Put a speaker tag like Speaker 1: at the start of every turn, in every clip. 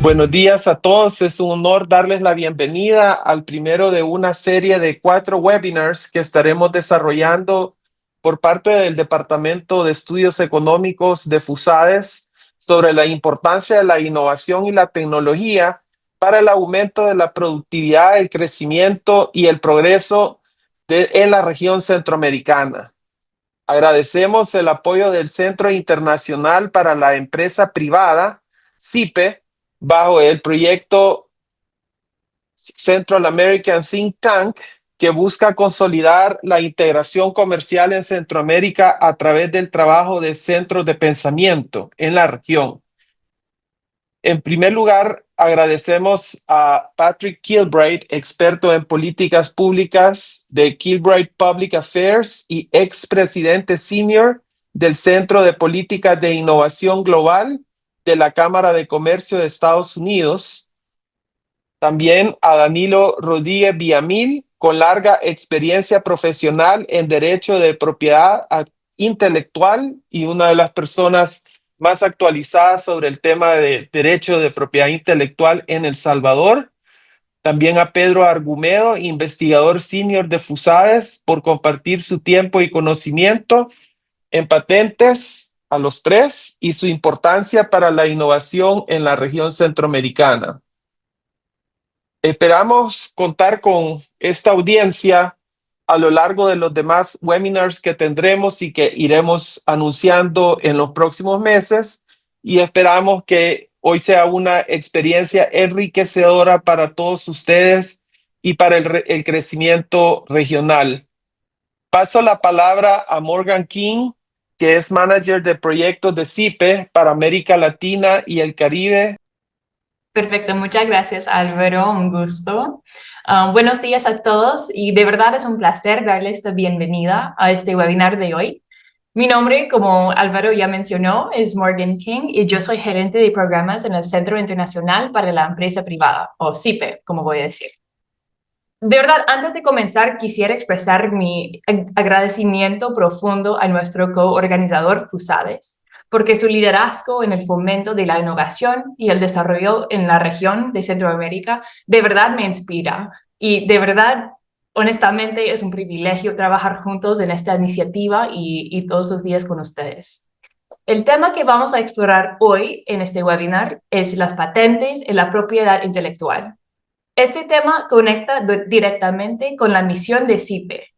Speaker 1: Buenos días a todos. Es un honor darles la bienvenida al primero de una serie de 4 webinars que estaremos desarrollando por parte del Departamento de Estudios Económicos de FUSADES sobre la importancia de la innovación y la tecnología para el aumento de la productividad, el crecimiento y el progreso en la región centroamericana. Agradecemos el apoyo del Centro Internacional para la Empresa Privada, CIPE, bajo el proyecto Central American Think Tank, que busca consolidar la integración comercial en Centroamérica a través del trabajo de centros de pensamiento en la región. En primer lugar, agradecemos a Patrick Kilbride, experto en políticas públicas de Kilbride Public Affairs y expresidente senior del Centro de Políticas de Innovación Global de la Cámara de Comercio de Estados Unidos. También a Danilo Rodríguez Villamil, con larga experiencia profesional en derecho de propiedad intelectual y una de las personas más actualizadas sobre el tema de derecho de propiedad intelectual en El Salvador. También a Pedro Argumedo, investigador senior de FUSADES, por compartir su tiempo y conocimiento en patentes a los tres y su importancia para la innovación en la región centroamericana. Esperamos contar con esta audiencia a lo largo de los demás webinars que tendremos y que iremos anunciando en los próximos meses, y esperamos que hoy sea una experiencia enriquecedora para todos ustedes y para el crecimiento regional. Paso la palabra a Morgan King, que es manager de proyectos de CIPE para América Latina y el Caribe.
Speaker 2: Perfecto, muchas gracias Álvaro, un gusto. Buenos días a todos y de verdad es un placer darles la bienvenida a este webinar de hoy. Mi nombre, como Álvaro ya mencionó, es Morgan King y yo soy gerente de programas en el Centro Internacional para la Empresa Privada, o CIPE, como voy a decir. De verdad, antes de comenzar, quisiera expresar mi agradecimiento profundo a nuestro coorganizador FUSADES, porque su liderazgo en el fomento de la innovación y el desarrollo en la región de Centroamérica de verdad me inspira. Y de verdad, honestamente, es un privilegio trabajar juntos en esta iniciativa y todos los días con ustedes. El tema que vamos a explorar hoy en este webinar es las patentes en la propiedad intelectual. Este tema conecta directamente con la misión de CIPE.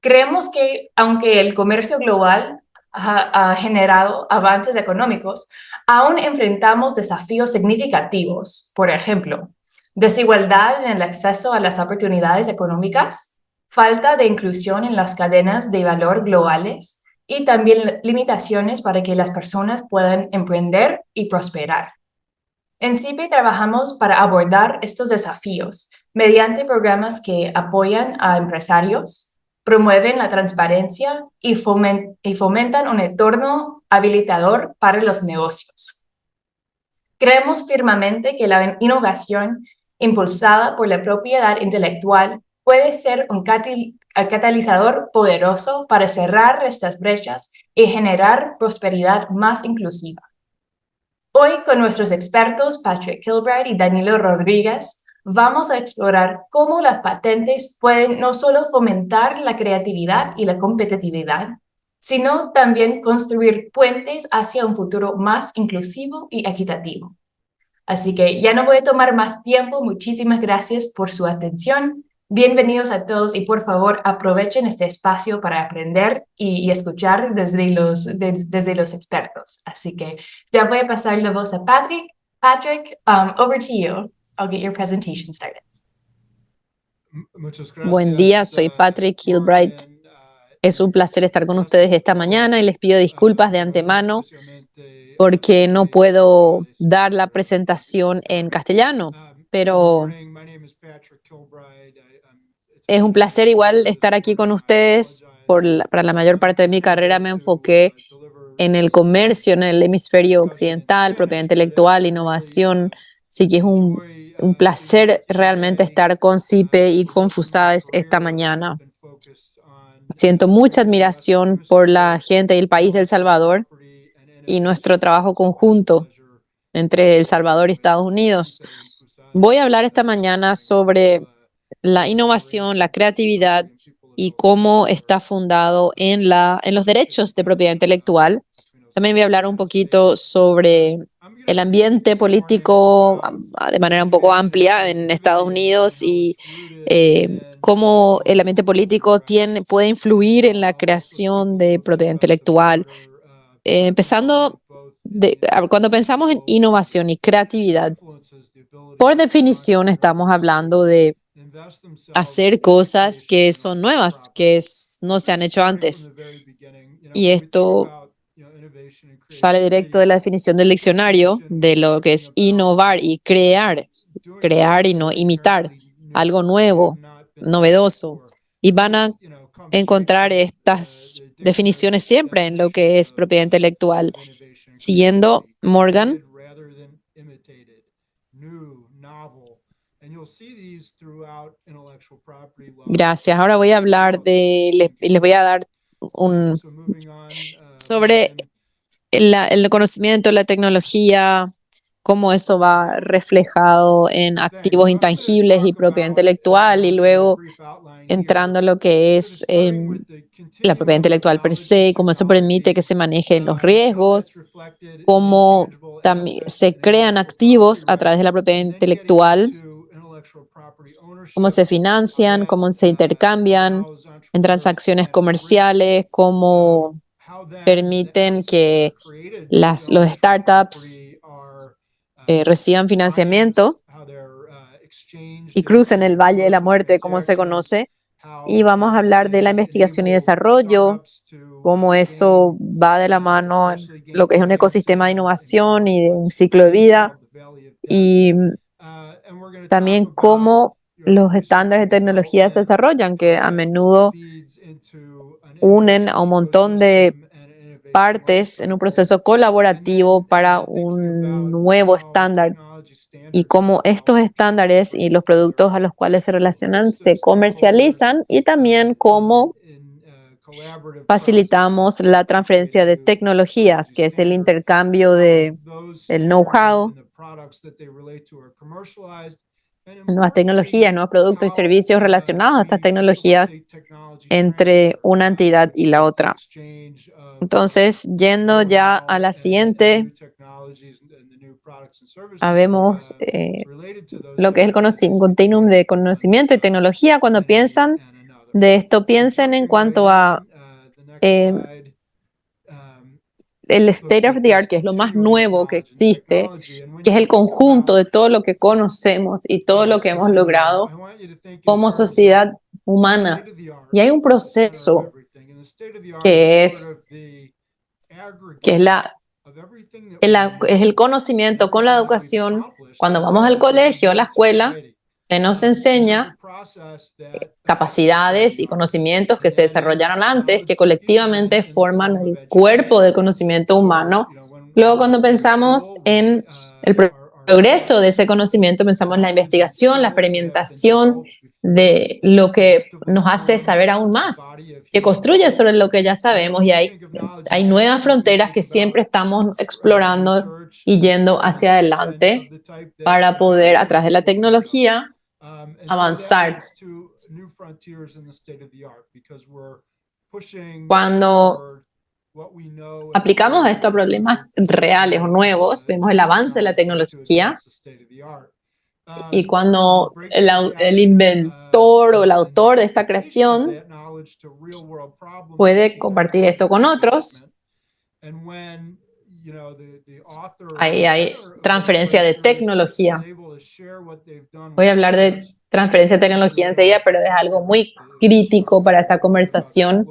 Speaker 2: Creemos que, aunque el comercio global ha generado avances económicos, aún enfrentamos desafíos significativos. Por ejemplo, desigualdad en el acceso a las oportunidades económicas, falta de inclusión en las cadenas de valor globales y también limitaciones para que las personas puedan emprender y prosperar. En CIPE trabajamos para abordar estos desafíos mediante programas que apoyan a empresarios, promueven la transparencia y fomentan un entorno habilitador para los negocios. Creemos firmemente que la innovación impulsada por la propiedad intelectual puede ser un catalizador poderoso para cerrar estas brechas y generar prosperidad más inclusiva. Hoy, con nuestros expertos Patrick Kilbride y Danilo Rodríguez, vamos a explorar cómo las patentes pueden no solo fomentar la creatividad y la competitividad, sino también construir puentes hacia un futuro más inclusivo y equitativo. Así que ya no voy a tomar más tiempo. Muchísimas gracias por su atención. Bienvenidos a todos y por favor aprovechen este espacio para aprender y escuchar desde los expertos. Así que ya voy a pasar la voz a Patrick. Patrick, over to you. I'll get your presentation started.
Speaker 3: Buen día, soy Patrick Kilbride. Es un placer estar con ustedes esta mañana y les pido disculpas de antemano porque no puedo dar la presentación en castellano, pero es un placer igual estar aquí con ustedes. Para la mayor parte de mi carrera me enfoqué en el comercio en el hemisferio occidental, propiedad intelectual, innovación, así que es un placer realmente estar con CIPE y con FUSADES esta mañana. Siento mucha admiración por la gente y el país de El Salvador y nuestro trabajo conjunto. entre El Salvador y Estados Unidos. Voy a hablar esta mañana sobre la innovación, la creatividad y cómo está fundado en los derechos de propiedad intelectual. También voy a hablar un poquito sobre el ambiente político de manera un poco amplia en Estados Unidos y cómo el ambiente político puede influir en la creación de propiedad intelectual. Cuando pensamos en innovación y creatividad, por definición estamos hablando de hacer cosas que son nuevas, no se han hecho antes. Y esto sale directo de la definición del diccionario de lo que es innovar y crear y no imitar, algo nuevo, novedoso. Y van a encontrar estas definiciones siempre en lo que es propiedad intelectual. Siguiendo Morgan. Gracias. Ahora voy a hablar les voy a dar sobre el conocimiento, la tecnología, cómo eso va reflejado en activos intangibles y propiedad intelectual, y luego entrando en lo que es la propiedad intelectual per se, cómo eso permite que se manejen los riesgos, cómo también se crean activos a través de la propiedad intelectual, cómo se financian, cómo se intercambian en transacciones comerciales, cómo permiten que los startups reciban financiamiento y crucen el Valle de la Muerte, como se conoce. Y vamos a hablar de la investigación y desarrollo, cómo eso va de la mano en lo que es un ecosistema de innovación y de un ciclo de vida. Y también cómo los estándares de tecnología se desarrollan, que a menudo unen a un montón de partes en un proceso colaborativo para un nuevo estándar, y cómo estos estándares y los productos a los cuales se relacionan se comercializan, y también cómo facilitamos la transferencia de tecnologías, que es el intercambio del know-how, nuevas tecnologías, nuevos productos y servicios relacionados a estas tecnologías entre una entidad y la otra. Entonces, yendo ya a la siguiente, vemos lo que es el continuum de conocimiento y tecnología. Cuando piensan de esto, piensen en cuanto a el state of the art, que es lo más nuevo que existe, que es el conjunto de todo lo que conocemos y todo lo que hemos logrado como sociedad humana. Y hay un proceso que es el conocimiento con la educación. Cuando vamos al colegio, a la escuela, se nos enseña capacidades y conocimientos que se desarrollaron antes, que colectivamente forman el cuerpo del conocimiento humano. Luego, cuando pensamos en el progreso de ese conocimiento, pensamos en la investigación, la experimentación de lo que nos hace saber aún más, que construye sobre lo que ya sabemos, y hay nuevas fronteras que siempre estamos explorando y yendo hacia adelante para poder, a través de la tecnología, avanzar. Cuando aplicamos esto a problemas reales o nuevos, vemos el avance de la tecnología, y cuando el inventor o el autor de esta creación puede compartir esto con otros, ahí hay transferencia de tecnología. Voy a hablar de transferencia de tecnología enseguida, pero es algo muy crítico para esta conversación.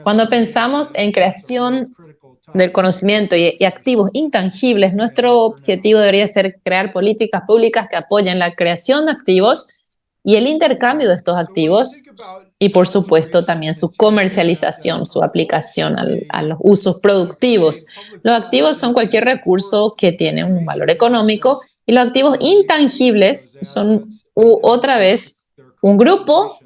Speaker 3: Cuando pensamos en creación del conocimiento y activos intangibles, nuestro objetivo debería ser crear políticas públicas que apoyen la creación de activos y el intercambio de estos activos, y por supuesto también su comercialización, su aplicación a los usos productivos. Los activos son cualquier recurso que tiene un valor económico, y los activos intangibles son otra vez un grupo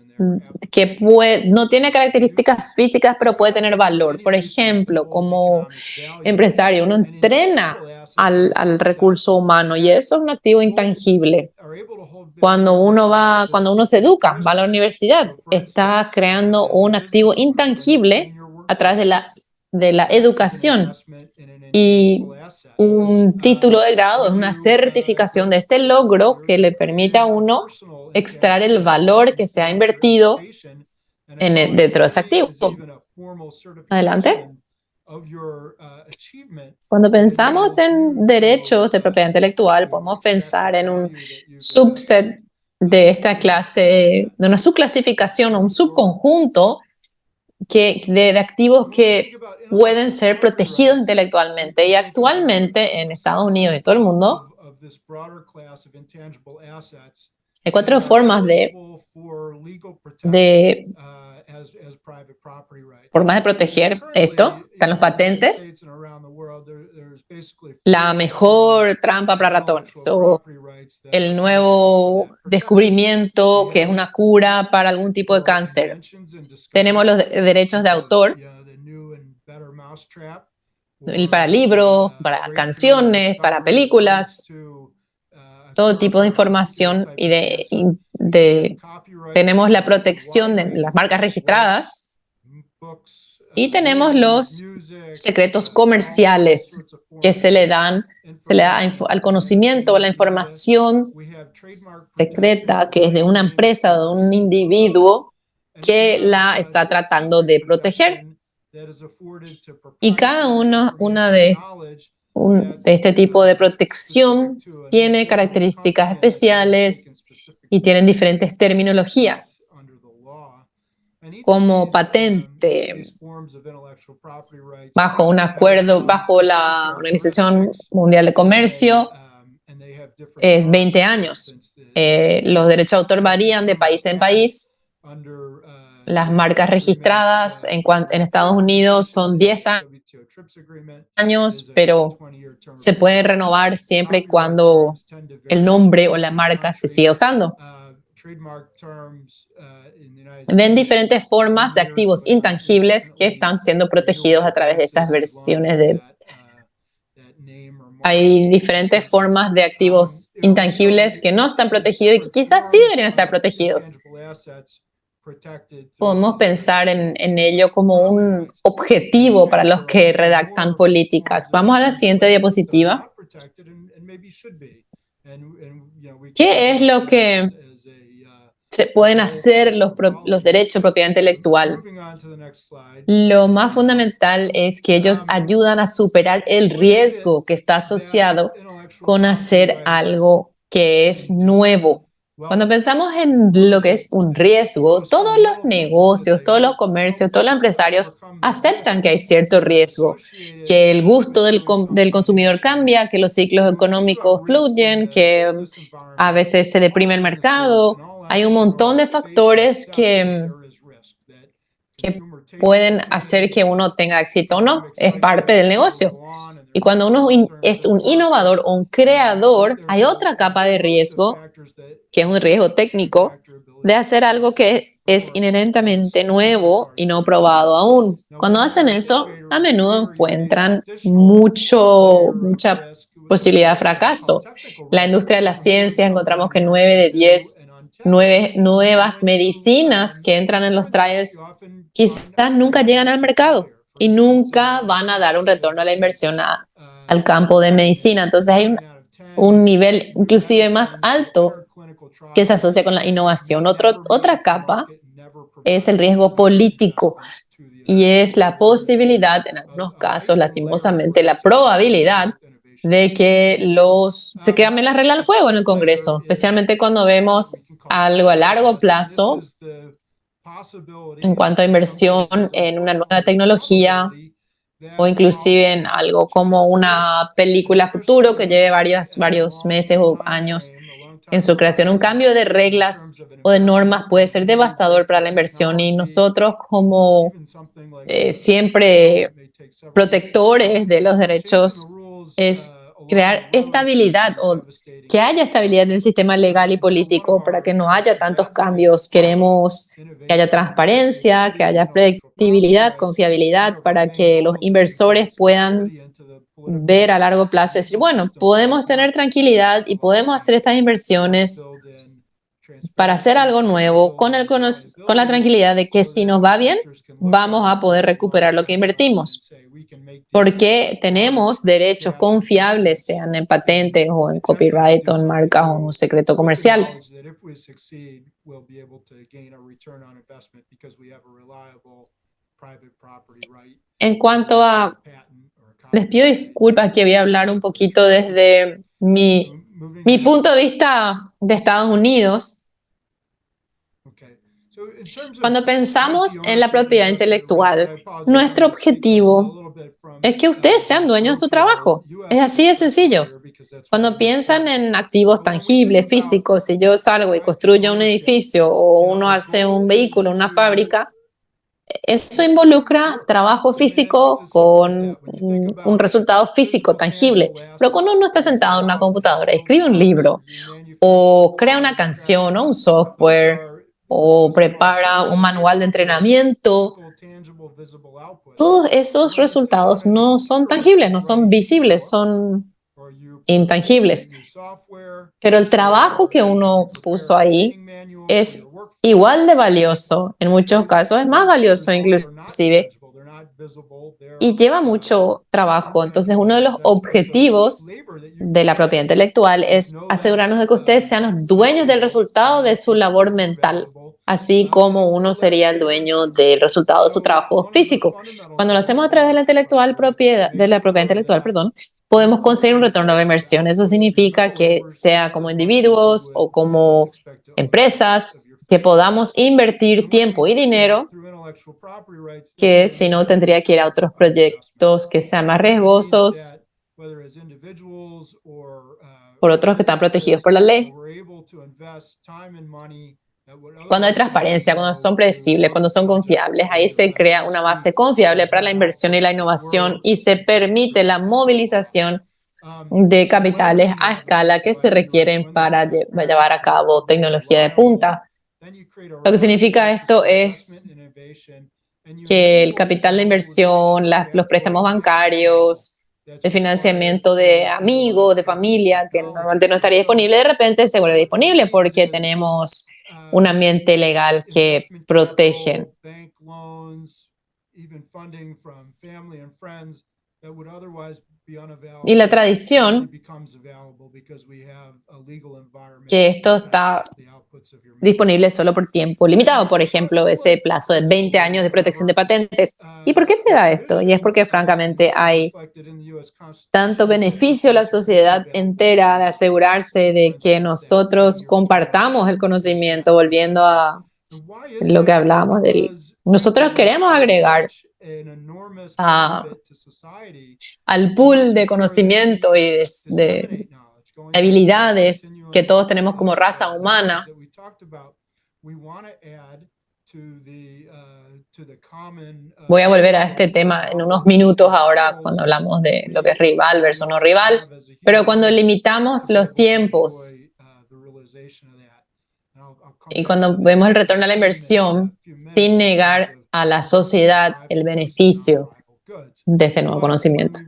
Speaker 3: que no tiene características físicas, pero puede tener valor. Por ejemplo, como empresario, uno entrena al recurso humano y eso es un activo intangible. Cuando uno se educa, va a la universidad, está creando un activo intangible a través de la educación. Y un título de grado es una certificación de este logro que le permite a uno extraer el valor que se ha invertido dentro de ese activo. Adelante. Cuando pensamos en derechos de propiedad intelectual, podemos pensar en un subset de esta clase, de una subclasificación o un subconjunto de activos que pueden ser protegidos intelectualmente. Y actualmente en Estados Unidos y en todo el mundo hay 4 formas de proteger esto. Están los patentes, la mejor trampa para ratones o el nuevo descubrimiento que es una cura para algún tipo de cáncer. Tenemos los derechos de autor para libros, para canciones, para películas, todo tipo de información tenemos la protección de las marcas registradas y tenemos los secretos comerciales que se le da al conocimiento o la información secreta que es de una empresa o de un individuo que la está tratando de proteger. Y cada una de este tipo de protección tiene características especiales y tienen diferentes terminologías, como patente, bajo un acuerdo, bajo la Organización Mundial de Comercio, es 20 años. Los derechos de autor varían de país en país. Las marcas registradas en Estados Unidos son 10 años, pero se pueden renovar siempre y cuando el nombre o la marca se siga usando. Ven diferentes formas de activos intangibles que están siendo protegidos a través de estas versiones Hay diferentes formas de activos intangibles que no están protegidos y que quizás sí deberían estar protegidos. Podemos pensar en ello como un objetivo para los que redactan políticas. Vamos a la siguiente diapositiva. ¿Qué es lo que se pueden hacer los derechos de propiedad intelectual? Lo más fundamental es que ellos ayudan a superar el riesgo que está asociado con hacer algo que es nuevo. Cuando pensamos en lo que es un riesgo, todos los negocios, todos los comercios, todos los empresarios aceptan que hay cierto riesgo, que el gusto del consumidor cambia, que los ciclos económicos fluyen, que a veces se deprime el mercado. Hay un montón de factores que pueden hacer que uno tenga éxito o no. Es parte del negocio. Y cuando uno es un innovador o un creador, hay otra capa de riesgo, que es un riesgo técnico, de hacer algo que es inherentemente nuevo y no probado aún. Cuando hacen eso, a menudo encuentran mucha posibilidad de fracaso. La industria de la ciencia, encontramos que 9 de 10 nuevas medicinas que entran en los trials quizás nunca llegan al mercado y nunca van a dar un retorno a la inversión al campo de medicina. Entonces hay un nivel inclusive más alto que se asocia con la innovación. Otra capa es el riesgo político y es la posibilidad, en algunos casos, lastimosamente, la probabilidad de que se cambien las reglas del juego en el Congreso, especialmente cuando vemos algo a largo plazo en cuanto a inversión en una nueva tecnología o inclusive en algo como una película futuro que lleve varios meses o años en su creación. Un cambio de reglas o de normas puede ser devastador para la inversión y nosotros como siempre protectores de los derechos es crear estabilidad o que haya estabilidad en el sistema legal y político para que no haya tantos cambios. Queremos que haya transparencia, que haya predictibilidad, confiabilidad, para que los inversores puedan ver a largo plazo y decir, bueno, podemos tener tranquilidad y podemos hacer estas inversiones para hacer algo nuevo con la tranquilidad de que si nos va bien, vamos a poder recuperar lo que invertimos. Porque tenemos derechos confiables, sean en patentes o en copyright o en marcas o en un secreto comercial. En cuanto a, les pido disculpas que voy a hablar un poquito desde mi punto de vista de Estados Unidos. Cuando pensamos en la propiedad intelectual, nuestro objetivo es que ustedes sean dueños de su trabajo. Es así de sencillo. Cuando piensan en activos tangibles, físicos, si yo salgo y construyo un edificio o uno hace un vehículo, una fábrica, eso involucra trabajo físico con un resultado físico tangible. Pero cuando uno está sentado en una computadora, escribe un libro o crea una canción o un software o prepara un manual de entrenamiento, todos esos resultados no son tangibles, no son visibles, son intangibles. Pero el trabajo que uno puso ahí es igual de valioso, en muchos casos es más valioso inclusive, y lleva mucho trabajo. Entonces, uno de los objetivos de la propiedad intelectual es asegurarnos de que ustedes sean los dueños del resultado de su labor mental, así como uno sería el dueño del resultado de su trabajo físico. Cuando lo hacemos a través de la propiedad intelectual, podemos conseguir un retorno a la inversión. Eso significa que sea como individuos o como empresas, que podamos invertir tiempo y dinero que si no tendría que ir a otros proyectos que sean más riesgosos por otros que están protegidos por la ley. Cuando hay transparencia, cuando son predecibles, cuando son confiables, ahí se crea una base confiable para la inversión y la innovación y se permite la movilización de capitales a escala que se requieren para llevar a cabo tecnología de punta. Lo que significa esto es que el capital de inversión, los préstamos bancarios, el financiamiento de amigos, de familia, que normalmente no estaría disponible, de repente se vuelve disponible porque tenemos un ambiente legal que protege. Y la tradición, que esto está disponible solo por tiempo limitado, por ejemplo, ese plazo de 20 años de protección de patentes. ¿Y por qué se da esto? Y es porque francamente hay tanto beneficio a la sociedad entera de asegurarse de que nosotros compartamos el conocimiento, volviendo a lo que hablábamos nosotros queremos agregar al pool de conocimiento y de habilidades que todos tenemos como raza humana. Voy a volver a este tema en unos minutos ahora cuando hablamos de lo que es rival versus no rival, pero cuando limitamos los tiempos y cuando vemos el retorno a la inversión sin negar a la sociedad el beneficio de este nuevo conocimiento.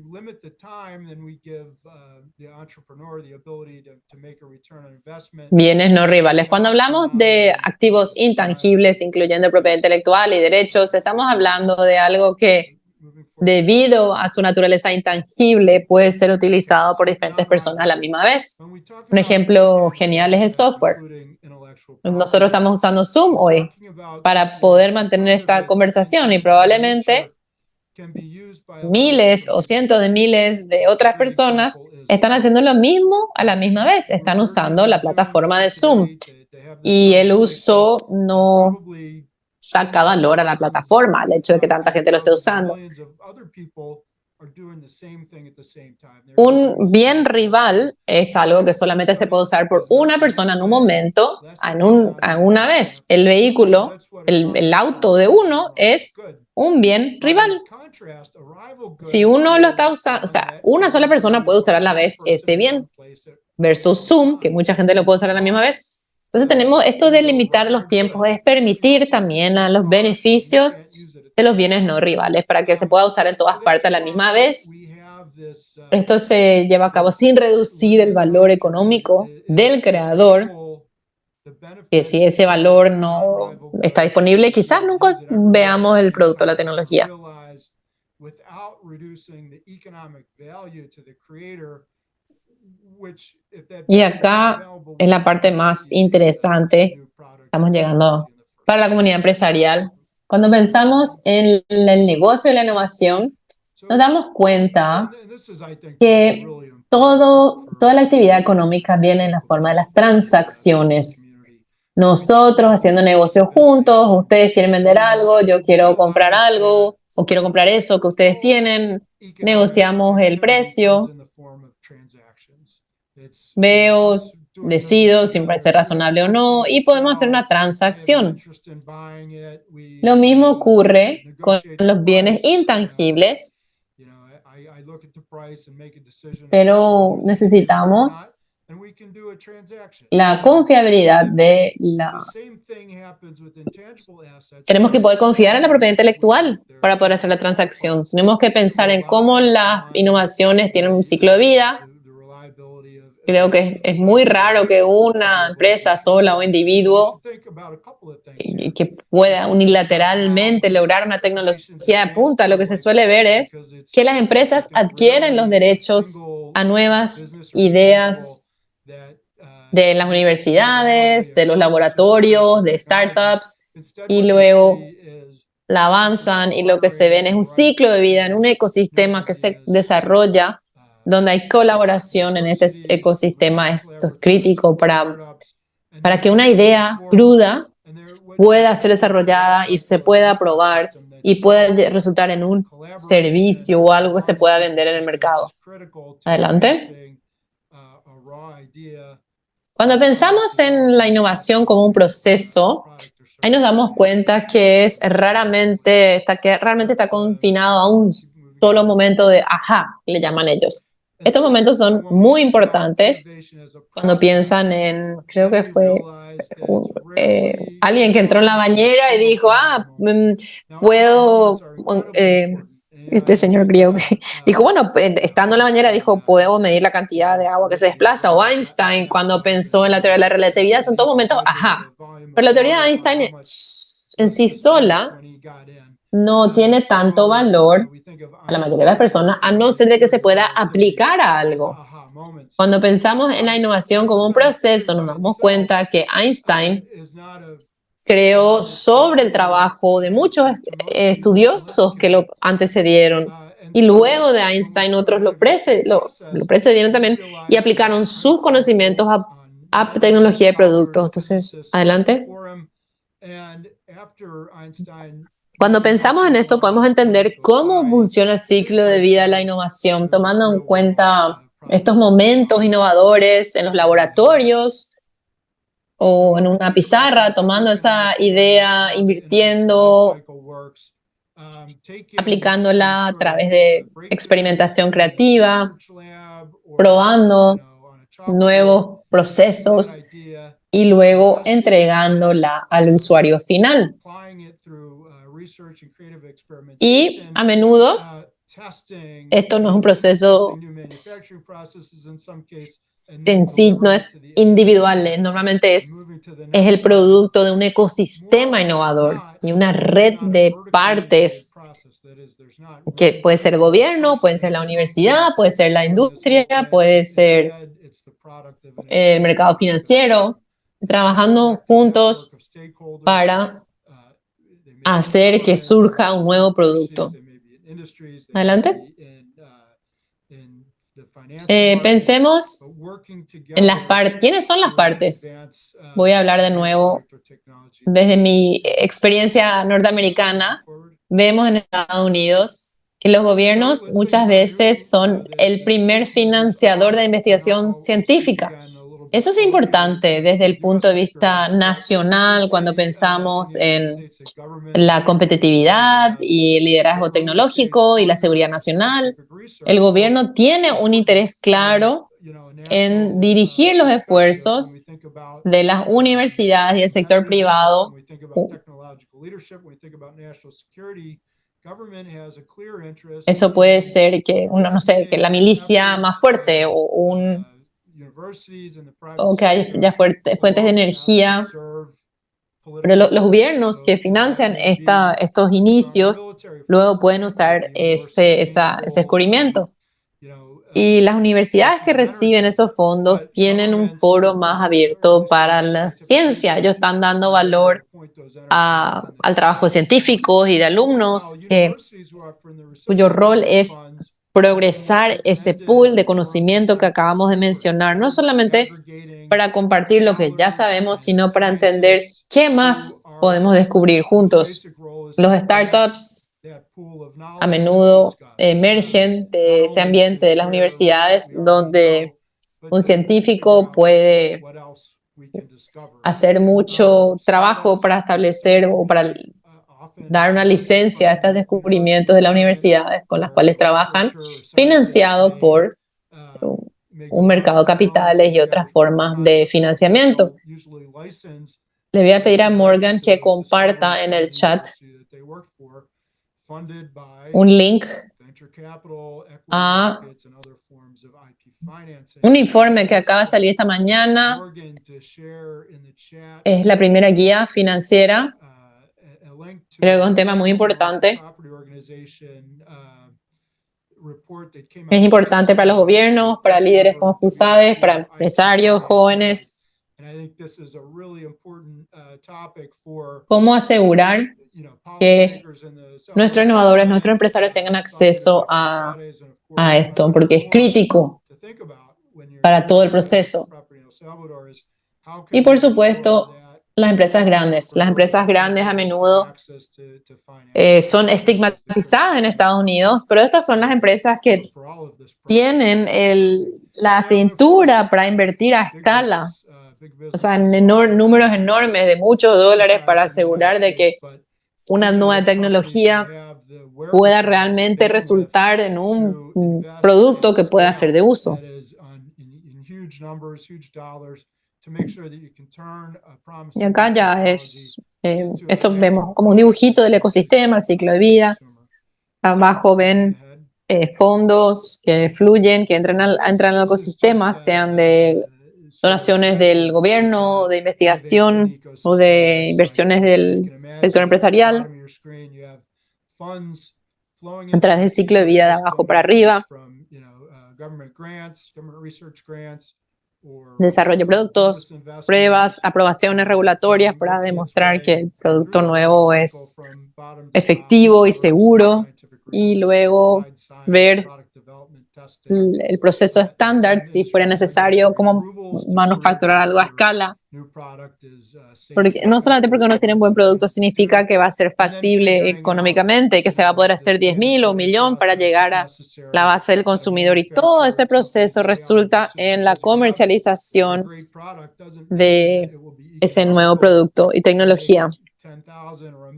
Speaker 3: Bienes no rivales. Cuando hablamos de activos intangibles, incluyendo propiedad intelectual y derechos, estamos hablando de algo que, debido a su naturaleza intangible, puede ser utilizado por diferentes personas a la misma vez. Un ejemplo genial es el software. Nosotros estamos usando Zoom hoy para poder mantener esta conversación y probablemente miles o cientos de miles de otras personas están haciendo lo mismo a la misma vez. Están usando la plataforma de Zoom y el uso no saca valor a la plataforma, el hecho de que tanta gente lo esté usando. Un bien rival es algo que solamente se puede usar por una persona en un momento, en una vez. El vehículo, el auto de uno es un bien rival. Si uno lo está usando, o sea, una sola persona puede usar a la vez ese bien, versus Zoom, que mucha gente lo puede usar a la misma vez. Entonces tenemos esto de limitar los tiempos, es permitir también a los beneficios de los bienes no rivales para que se pueda usar en todas partes a la misma vez. Esto se lleva a cabo sin reducir el valor económico del creador, que si ese valor no está disponible, quizás nunca veamos el producto o la tecnología. Y acá es la parte más interesante. Estamos llegando para la comunidad empresarial. Cuando pensamos en el negocio de la innovación, nos damos cuenta que toda la actividad económica viene en la forma de las transacciones. Nosotros haciendo negocios juntos, ustedes quieren vender algo, yo quiero comprar algo, o quiero comprar eso que ustedes tienen, negociamos el precio, veo, decido si me parece razonable o no, y podemos hacer una transacción. Lo mismo ocurre con los bienes intangibles, pero necesitamos la confiabilidad de la... Tenemos que poder confiar en la propiedad intelectual para poder hacer la transacción. Tenemos que pensar en cómo las innovaciones tienen un ciclo de vida. Creo que es muy raro que una empresa sola o individuo que pueda unilateralmente lograr una tecnología de punta. Lo que se suele ver es que las empresas adquieren los derechos a nuevas ideas de las universidades, de los laboratorios, de startups, y luego la avanzan y lo que se ven es un ciclo de vida en un ecosistema que se desarrolla donde hay colaboración en este ecosistema. Esto es crítico para que una idea cruda pueda ser desarrollada y se pueda probar y pueda resultar en un servicio o algo que se pueda vender en el mercado. Adelante. Cuando pensamos en la innovación como un proceso, ahí nos damos cuenta que realmente está confinado a un solo momento de ajá, le llaman ellos. Estos momentos son muy importantes cuando piensan en, creo que fue alguien que entró en la bañera y dijo, puedo, este señor griego que dijo, bueno, estando en la bañera dijo, puedo medir la cantidad de agua que se desplaza, o Einstein cuando pensó en la teoría de la relatividad, son todos momentos, ajá. Pero la teoría de Einstein en sí sola no tiene tanto valor a la mayoría de las personas, a no ser de que se pueda aplicar a algo. Cuando pensamos en la innovación como un proceso, nos damos cuenta que Einstein creó sobre el trabajo de muchos estudiosos que lo antecedieron. Y luego de Einstein, otros lo precedieron también y aplicaron sus conocimientos a tecnología de productos. Entonces, adelante. Cuando pensamos en esto, podemos entender cómo funciona el ciclo de vida de la innovación, tomando en cuenta estos momentos innovadores en los laboratorios o en una pizarra, tomando esa idea, invirtiendo, aplicándola a través de experimentación creativa, probando nuevos procesos y luego entregándola al usuario final. Y a menudo esto no es un proceso en sí, no es individual, normalmente es el producto de un ecosistema innovador y una red de partes que puede ser el gobierno, puede ser la universidad, puede ser la industria, puede ser el mercado financiero, trabajando juntos para hacer que surja un nuevo producto. Adelante. Pensemos en las partes. ¿Quiénes son las partes? Voy a hablar de nuevo desde mi experiencia norteamericana. Vemos en Estados Unidos que los gobiernos muchas veces son el primer financiador de investigación científica. Eso es importante desde el punto de vista nacional cuando pensamos en la competitividad y el liderazgo tecnológico y la seguridad nacional. El gobierno tiene un interés claro en dirigir los esfuerzos de las universidades y el sector privado. Eso puede ser que uno, no sé, que la milicia más fuerte o que haya fuentes de energía. Pero los gobiernos que financian estos inicios luego pueden usar ese descubrimiento. Y las universidades que reciben esos fondos tienen un foro más abierto para la ciencia. Ellos están dando valor al trabajo de científicos y de alumnos cuyo rol es progresar ese pool de conocimiento que acabamos de mencionar, no solamente para compartir lo que ya sabemos, sino para entender qué más podemos descubrir juntos. Los startups a menudo emergen de ese ambiente de las universidades donde un científico puede hacer mucho trabajo para establecer o para dar una licencia a estos descubrimientos de las universidades con las cuales trabajan, financiado por un mercado de capitales y otras formas de financiamiento. Le voy a pedir a Morgan que comparta en el chat un link a un informe que acaba de salir esta mañana. Es la primera guía financiera. Creo que es un tema muy importante. Es importante para los gobiernos, para líderes como FUSADES, para empresarios, jóvenes. ¿Cómo asegurar que nuestros innovadores, nuestros empresarios tengan acceso a esto? Porque es crítico para todo el proceso. Y por supuesto, las empresas grandes. Las empresas grandes a menudo son estigmatizadas en Estados Unidos, pero estas son las empresas que tienen la cintura para invertir a escala, o sea, en números enormes de muchos dólares para asegurar de que una nueva tecnología pueda realmente resultar en un producto que pueda ser de uso. Y acá ya esto vemos como un dibujito del ecosistema, el ciclo de vida. Abajo ven fondos que fluyen, que entran al ecosistema, sean de donaciones del gobierno, de investigación o de inversiones del sector empresarial. A través del ciclo de vida de abajo para arriba. Desarrollo de productos, pruebas, aprobaciones regulatorias para demostrar que el producto nuevo es efectivo y seguro, y luego ver el proceso estándar, si fuera necesario, cómo manufacturar algo a escala. Porque, no solamente porque uno tiene un buen producto significa que va a ser factible económicamente, que se va a poder hacer 10.000 o 1.000.000 para llegar a la base del consumidor, y todo ese proceso resulta en la comercialización de ese nuevo producto y tecnología.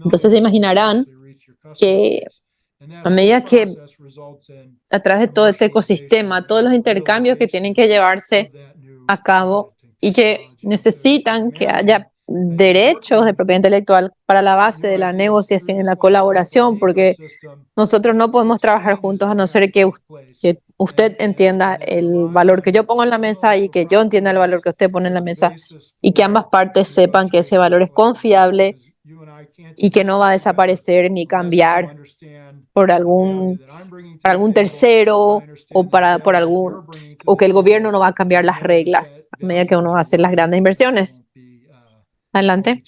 Speaker 3: Entonces se imaginarán que a medida que a través de todo este ecosistema, todos los intercambios que tienen que llevarse a cabo y que necesitan que haya derechos de propiedad intelectual para la base de la negociación y la colaboración, porque nosotros no podemos trabajar juntos a no ser que usted entienda el valor que yo pongo en la mesa y que yo entienda el valor que usted pone en la mesa, y que ambas partes sepan que ese valor es confiable y que no va a desaparecer ni cambiar por algún tercero o que el gobierno no va a cambiar las reglas a medida que uno va a hacer las grandes inversiones. Adelante.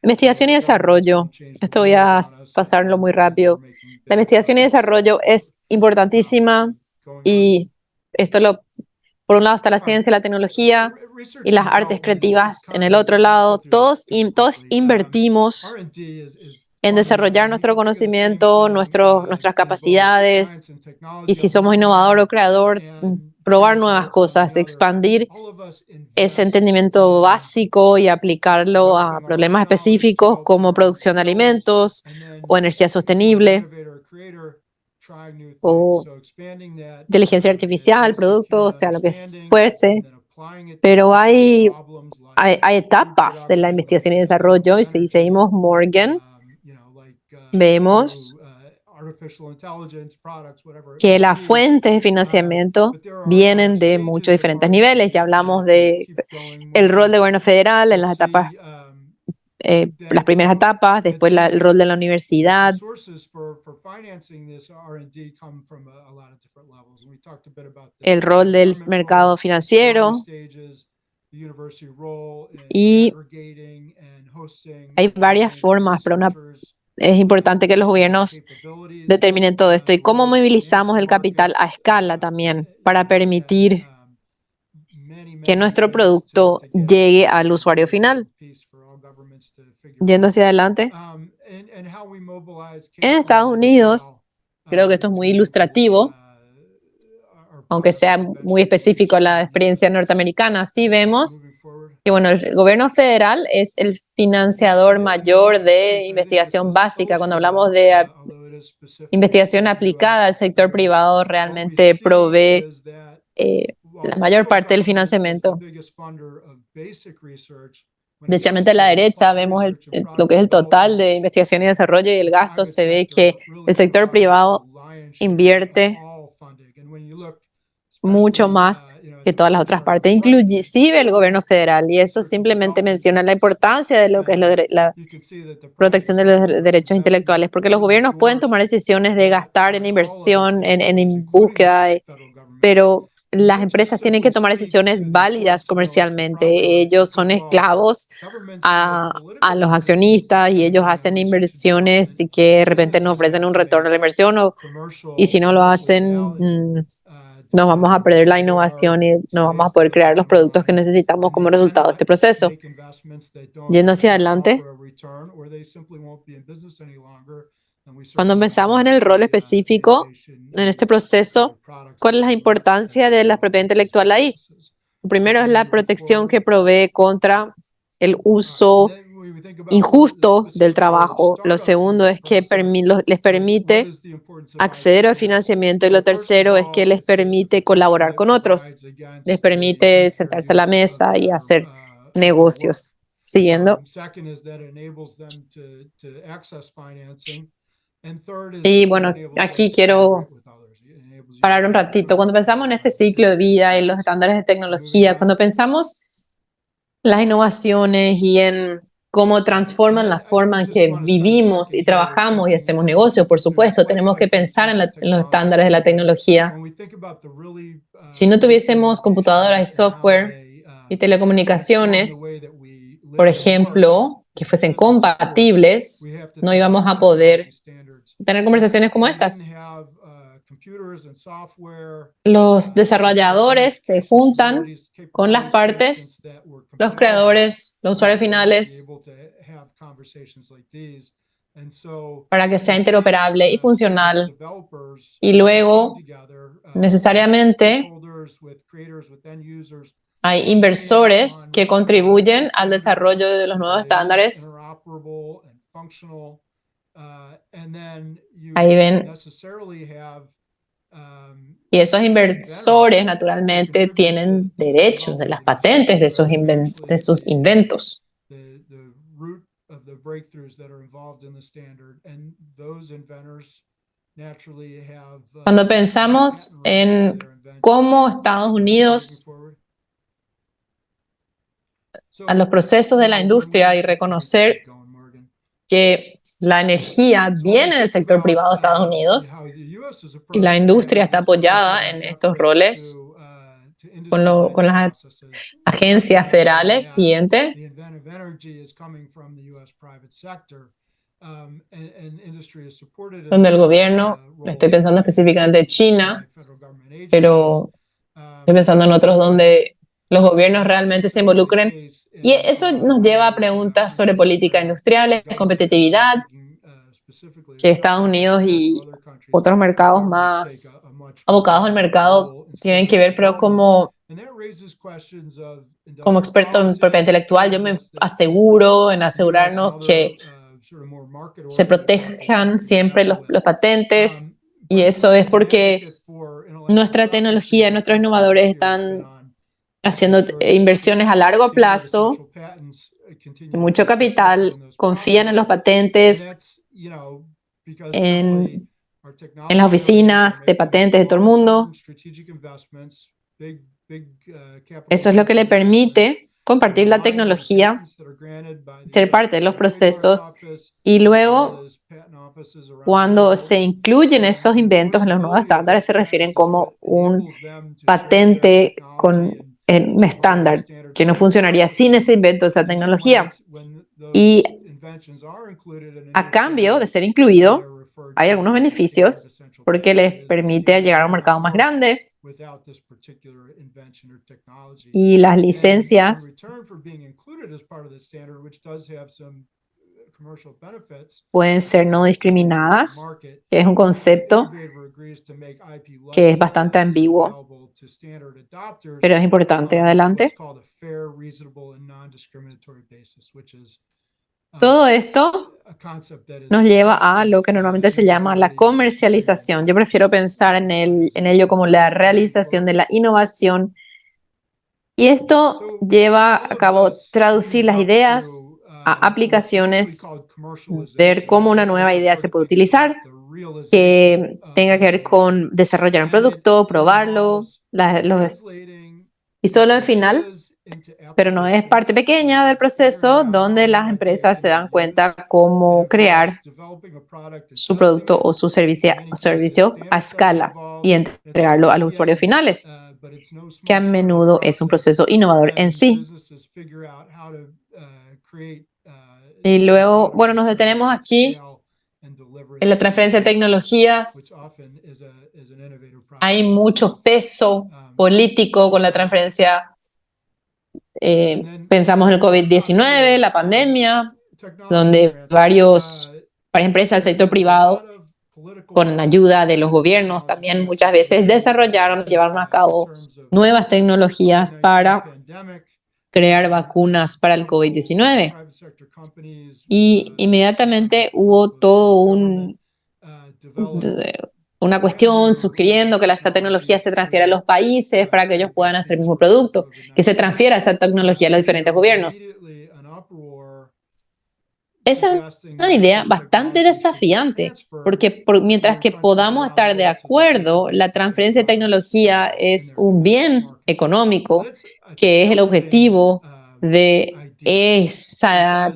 Speaker 3: Investigación y desarrollo. Esto voy a pasarlo muy rápido. La investigación y desarrollo es importantísima, y por un lado está la ciencia, la tecnología y las artes creativas en el otro lado. Todos invertimos en desarrollar nuestro conocimiento, nuestras capacidades, y si somos innovador o creador, probar nuevas cosas, expandir ese entendimiento básico y aplicarlo a problemas específicos como producción de alimentos o energía sostenible o inteligencia artificial, productos, o sea, lo que fuese. Pero hay etapas de la investigación y desarrollo, y si seguimos Morgan, vemos que las fuentes de financiamiento vienen de muchos diferentes niveles. Ya hablamos de el rol del gobierno federal en las etapas, las primeras etapas, después el rol de la universidad. El rol del mercado financiero. Y hay varias formas, pero es importante que los gobiernos determinen todo esto y cómo movilizamos el capital a escala también para permitir que nuestro producto llegue al usuario final. Yendo hacia adelante. En Estados Unidos, creo que esto es muy ilustrativo, aunque sea muy específico a la experiencia norteamericana. Sí vemos que, bueno, el gobierno federal es el financiador mayor de investigación básica. Cuando hablamos de investigación aplicada, el sector privado realmente provee la mayor parte del financiamiento. Especialmente a la derecha vemos lo que es el total de investigación y desarrollo, y el gasto. Se ve que el sector privado invierte mucho más que todas las otras partes, inclusive el gobierno federal, y eso simplemente menciona la importancia de lo que es la protección de los derechos intelectuales, porque los gobiernos pueden tomar decisiones de gastar en inversión, en búsqueda, pero las empresas tienen que tomar decisiones válidas comercialmente. Ellos son esclavos a los accionistas y ellos hacen inversiones y que de repente no ofrecen un retorno a la inversión, y si no lo hacen, nos vamos a perder la innovación y no vamos a poder crear los productos que necesitamos como resultado de este proceso. Yendo hacia adelante, cuando pensamos en el rol específico en este proceso, ¿cuál es la importancia de la propiedad intelectual ahí? Lo primero es la protección que provee contra el uso injusto del trabajo. Lo segundo es que les permite acceder al financiamiento, y lo tercero es que les permite colaborar con otros. Les permite sentarse a la mesa y hacer negocios. Siguiendo. Y bueno, aquí quiero parar un ratito. Cuando pensamos en este ciclo de vida y los estándares de tecnología, cuando pensamos las innovaciones y en cómo transforman la forma en que vivimos y trabajamos y hacemos negocios, por supuesto, tenemos que pensar en los estándares de la tecnología. Si no tuviésemos computadoras y software y telecomunicaciones, por ejemplo, que fuesen compatibles, no íbamos a poder tener conversaciones como estas. Los desarrolladores se juntan con las partes, los creadores, los usuarios finales, para que sea interoperable y funcional. Y luego, necesariamente, hay inversores que contribuyen al desarrollo de los nuevos estándares. Ahí ven. Y esos inversores, naturalmente, tienen derechos de las patentes de sus inventos. Cuando pensamos en cómo Estados Unidos, a los procesos de la industria, y reconocer que la energía viene del sector privado de Estados Unidos y la industria está apoyada en estos roles con las agencias federales. Siguiente. Donde el gobierno, estoy pensando específicamente en China, pero estoy pensando en otros donde los gobiernos realmente se involucren. Y eso nos lleva a preguntas sobre política industrial, competitividad, que Estados Unidos y otros mercados más abocados al mercado tienen que ver, pero como experto en propiedad intelectual, yo me aseguro en asegurarnos que se protejan siempre los patentes, y eso es porque nuestra tecnología, nuestros innovadores están haciendo inversiones a largo plazo, mucho capital, confían en los patentes, en las oficinas de patentes de todo el mundo. Eso es lo que le permite compartir la tecnología, ser parte de los procesos, y luego, cuando se incluyen esos inventos en los nuevos estándares, se refieren como un patente con un estándar que no funcionaría sin ese invento, esa tecnología. Y a cambio de ser incluido, hay algunos beneficios porque les permite llegar a un mercado más grande, y las licencias pueden ser no discriminadas, que es un concepto que es bastante ambiguo, pero es importante. Adelante. Todo esto nos lleva a lo que normalmente se llama la comercialización. Yo prefiero pensar en ello como la realización de la innovación, y esto lleva a cabo traducir las ideas a aplicaciones, ver cómo una nueva idea se puede utilizar, que tenga que ver con desarrollar un producto, probarlo, y solo al final, pero no es parte pequeña del proceso, donde las empresas se dan cuenta cómo crear su producto o su servicio a escala y entregarlo a los usuarios finales, que a menudo es un proceso innovador en sí. Y luego, bueno, nos detenemos aquí en la transferencia de tecnologías. Hay mucho peso político con la transferencia. Pensamos en el COVID-19, la pandemia, donde varias empresas del sector privado, con ayuda de los gobiernos, también muchas veces llevaron a cabo nuevas tecnologías para crear vacunas para el COVID-19. Y inmediatamente hubo una cuestión sugiriendo que esta tecnología se transfiera a los países para que ellos puedan hacer el mismo producto, que se transfiera esa tecnología a los diferentes gobiernos. Esa es una idea bastante desafiante, porque mientras que podamos estar de acuerdo, la transferencia de tecnología es un bien económico, que es el objetivo de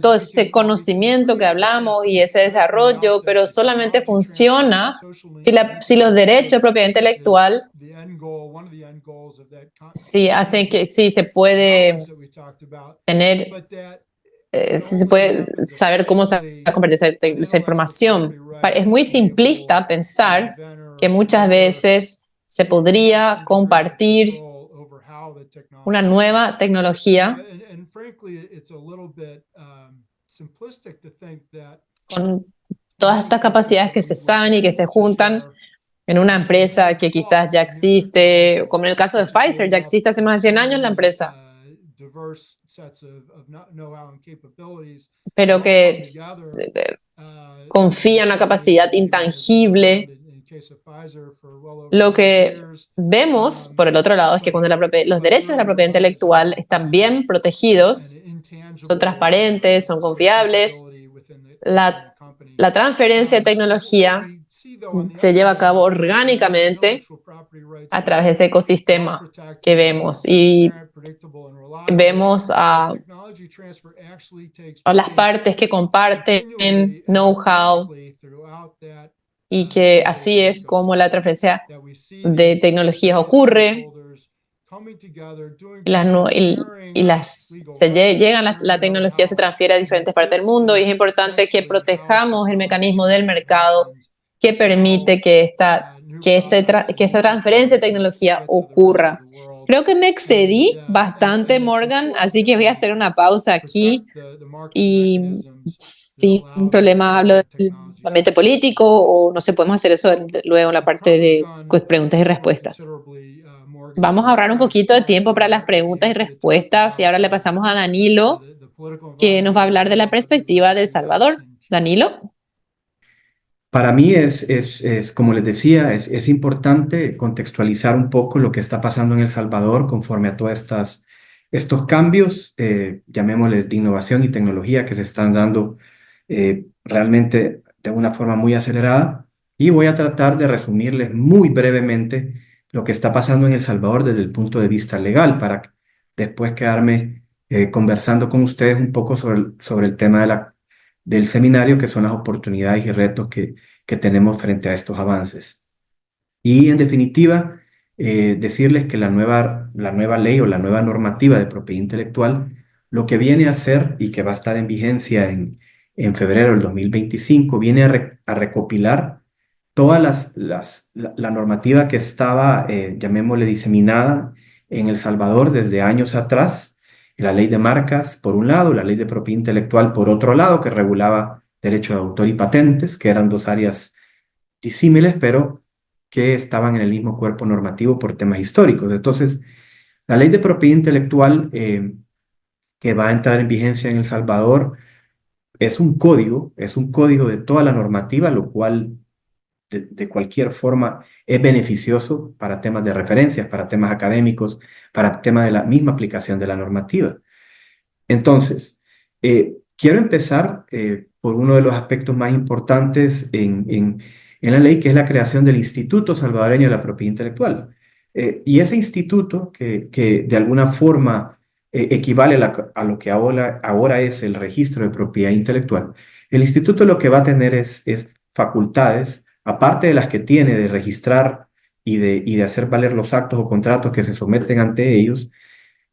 Speaker 3: todo ese conocimiento que hablamos y ese desarrollo, pero solamente funciona si los derechos de propiedad intelectual hacen que se puede tener, si se puede saber cómo se va a convertir esa información. Es muy simplista pensar que muchas veces se podría compartir una nueva tecnología con todas estas capacidades que se saben y que se juntan en una empresa que quizás ya existe, como en el caso de Pfizer, ya existe hace más de 100 años la empresa, pero que confía en una capacidad intangible. Lo que vemos, por el otro lado, es que cuando los derechos de la propiedad intelectual están bien protegidos, son transparentes, son confiables, la transferencia de tecnología se lleva a cabo orgánicamente a través de ese ecosistema que vemos, y vemos a las partes que comparten know-how, y que así es como la transferencia de tecnologías ocurre. La tecnología se transfiere a diferentes partes del mundo, y es importante que protejamos el mecanismo del mercado que permite que esta transferencia de tecnología ocurra. Creo que me excedí bastante, Morgan, así que voy a hacer una pausa aquí y sin problema hablo del ambiente político, o no sé, podemos hacer eso luego en la parte de preguntas y respuestas. Vamos a ahorrar un poquito de tiempo para las preguntas y respuestas y ahora le pasamos a Danilo, que nos va a hablar de la perspectiva de El Salvador. Danilo.
Speaker 4: Para mí como les decía, es importante contextualizar un poco lo que está pasando en El Salvador conforme a todos estos cambios, llamémosles de innovación y tecnología que se están dando realmente de una forma muy acelerada. Y voy a tratar de resumirles muy brevemente lo que está pasando en El Salvador desde el punto de vista legal para después quedarme conversando con ustedes un poco sobre el tema del seminario, que son las oportunidades y retos que tenemos frente a estos avances. Y en definitiva, decirles que la nueva ley o la nueva normativa de propiedad intelectual lo que viene a hacer y que va a estar en vigencia en febrero del 2025, viene a recopilar toda la normativa que estaba, llamémosle, diseminada en El Salvador desde años atrás. La ley de marcas, por un lado, la ley de propiedad intelectual, por otro lado, que regulaba derecho de autor y patentes, que eran dos áreas disímiles, pero que estaban en el mismo cuerpo normativo por temas históricos. Entonces, la ley de propiedad intelectual que va a entrar en vigencia en El Salvador es un código de toda la normativa, lo cual de cualquier forma es beneficioso para temas de referencias, para temas académicos, para temas de la misma aplicación de la normativa. Entonces, quiero empezar por uno de los aspectos más importantes en la ley, que es la creación del Instituto Salvadoreño de la Propiedad Intelectual. Y ese instituto, que de alguna forma equivale a lo que ahora es el registro de propiedad intelectual, el instituto lo que va a tener es facultades, aparte de las que tiene de registrar y de hacer valer los actos o contratos que se someten ante ellos,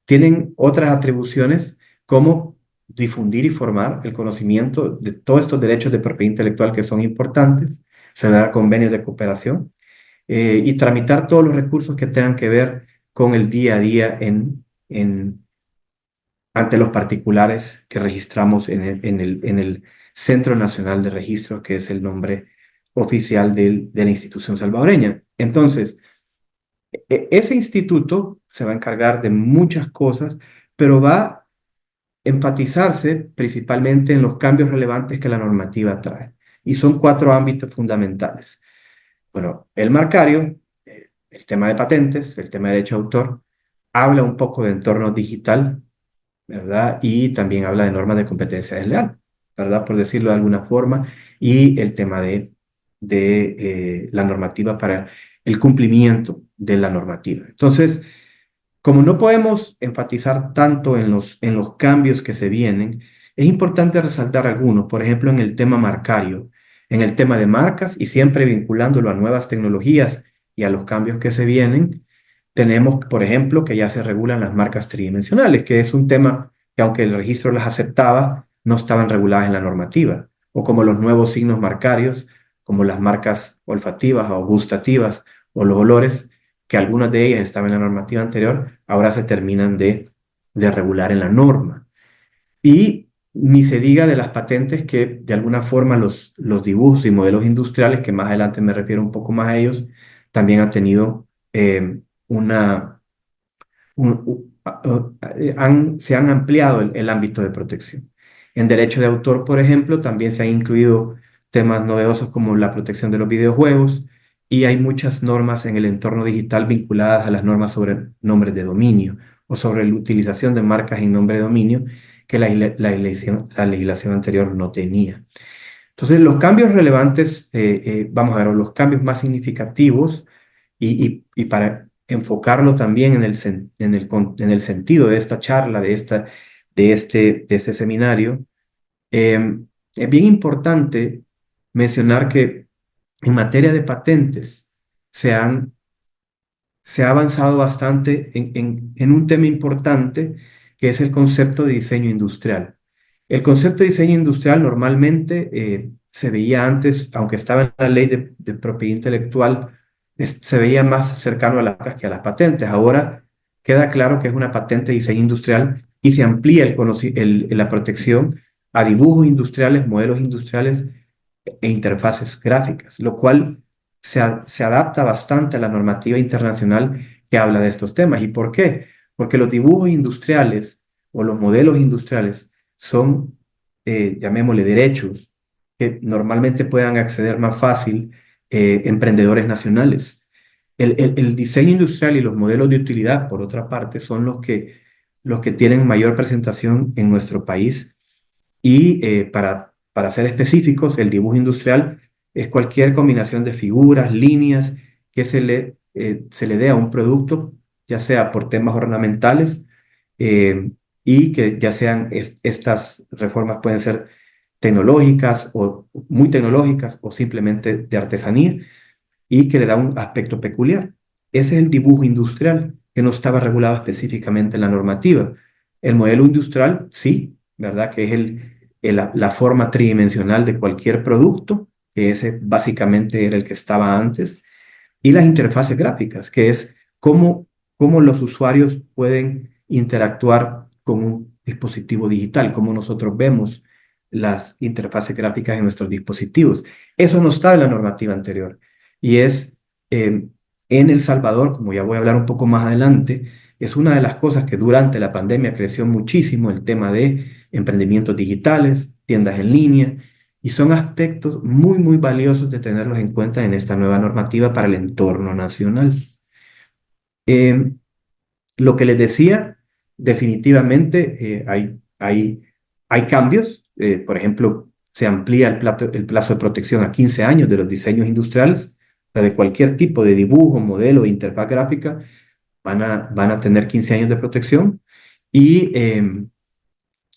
Speaker 4: tienen otras atribuciones como difundir y formar el conocimiento de todos estos derechos de propiedad intelectual que son importantes, celebrar convenios de cooperación y tramitar todos los recursos que tengan que ver con el día a día ante los particulares que registramos en el Centro Nacional de Registros, que es el nombre oficial de la institución salvadoreña. Entonces, ese instituto se va a encargar de muchas cosas, pero va a enfatizarse principalmente en los cambios relevantes que la normativa trae. Y son 4 ámbitos fundamentales. Bueno, el marcario, el tema de patentes, el tema de derecho de autor, habla un poco de entorno digital, ¿verdad? Y también habla de normas de competencia desleal, ¿verdad? Por decirlo de alguna forma, y el tema de la normativa para el cumplimiento de la normativa. Entonces, como no podemos enfatizar tanto en los cambios que se vienen, es importante resaltar algunos, por ejemplo, en el tema marcario, en el tema de marcas y siempre vinculándolo a nuevas tecnologías y a los cambios que se vienen. Tenemos, por ejemplo, que ya se regulan las marcas tridimensionales, que es un tema que aunque el registro las aceptaba, no estaban reguladas en la normativa, o como los nuevos signos marcarios, como las marcas olfativas o gustativas o los olores, que algunas de ellas estaban en la normativa anterior, ahora se terminan de regular en la norma. Y ni se diga de las patentes que de alguna forma los dibujos y modelos industriales, que más adelante me refiero un poco más a ellos, también han tenido se han ampliado el ámbito de protección. En derecho de autor, por ejemplo, también se han incluido temas novedosos como la protección de los videojuegos, y hay muchas normas en el entorno digital vinculadas a las normas sobre nombres de dominio o sobre la utilización de marcas en nombre de dominio que la legislación anterior no tenía. Entonces, los cambios relevantes, vamos a ver, los cambios más significativos, y para enfocarlo también en el sentido de esta charla, de este seminario, es bien importante mencionar que en materia de patentes se ha avanzado bastante en un tema importante, que es el concepto de diseño industrial. El concepto de diseño industrial normalmente se veía antes, aunque estaba en la ley de propiedad intelectual, se veía más cercano a las marcas que a las patentes. Ahora queda claro que es una patente de diseño industrial y se amplía la protección a dibujos industriales, modelos industriales, e interfaces gráficas, lo cual se adapta bastante a la normativa internacional que habla de estos temas. ¿Y por qué? Porque los dibujos industriales o los modelos industriales son, llamémosle, derechos que normalmente puedan acceder más fácil emprendedores nacionales. El diseño industrial y los modelos de utilidad, por otra parte, son los que tienen mayor presentación en nuestro país y para ser específicos, el dibujo industrial es cualquier combinación de figuras, líneas que se le dé a un producto, ya sea por temas ornamentales y que ya sean estas reformas pueden ser tecnológicas o muy tecnológicas o simplemente de artesanía y que le da un aspecto peculiar. Ese es el dibujo industrial, que no estaba regulado específicamente en la normativa. El modelo industrial, sí, ¿verdad? Que es la forma tridimensional de cualquier producto, que ese básicamente era el que estaba antes, y las interfaces gráficas, que es cómo los usuarios pueden interactuar con un dispositivo digital, cómo nosotros vemos las interfaces gráficas en nuestros dispositivos. Eso no está en la normativa anterior. Y en El Salvador, como ya voy a hablar un poco más adelante, es una de las cosas que durante la pandemia creció muchísimo, el tema de emprendimientos digitales, tiendas en línea, y son aspectos muy, muy valiosos de tenerlos en cuenta en esta nueva normativa para el entorno nacional. Eh, lo que les decía, definitivamente hay cambios. Por ejemplo, se amplía el plazo de protección a 15 años de los diseños industriales, o sea, de cualquier tipo de dibujo, modelo o interfaz gráfica, van a tener 15 años de protección y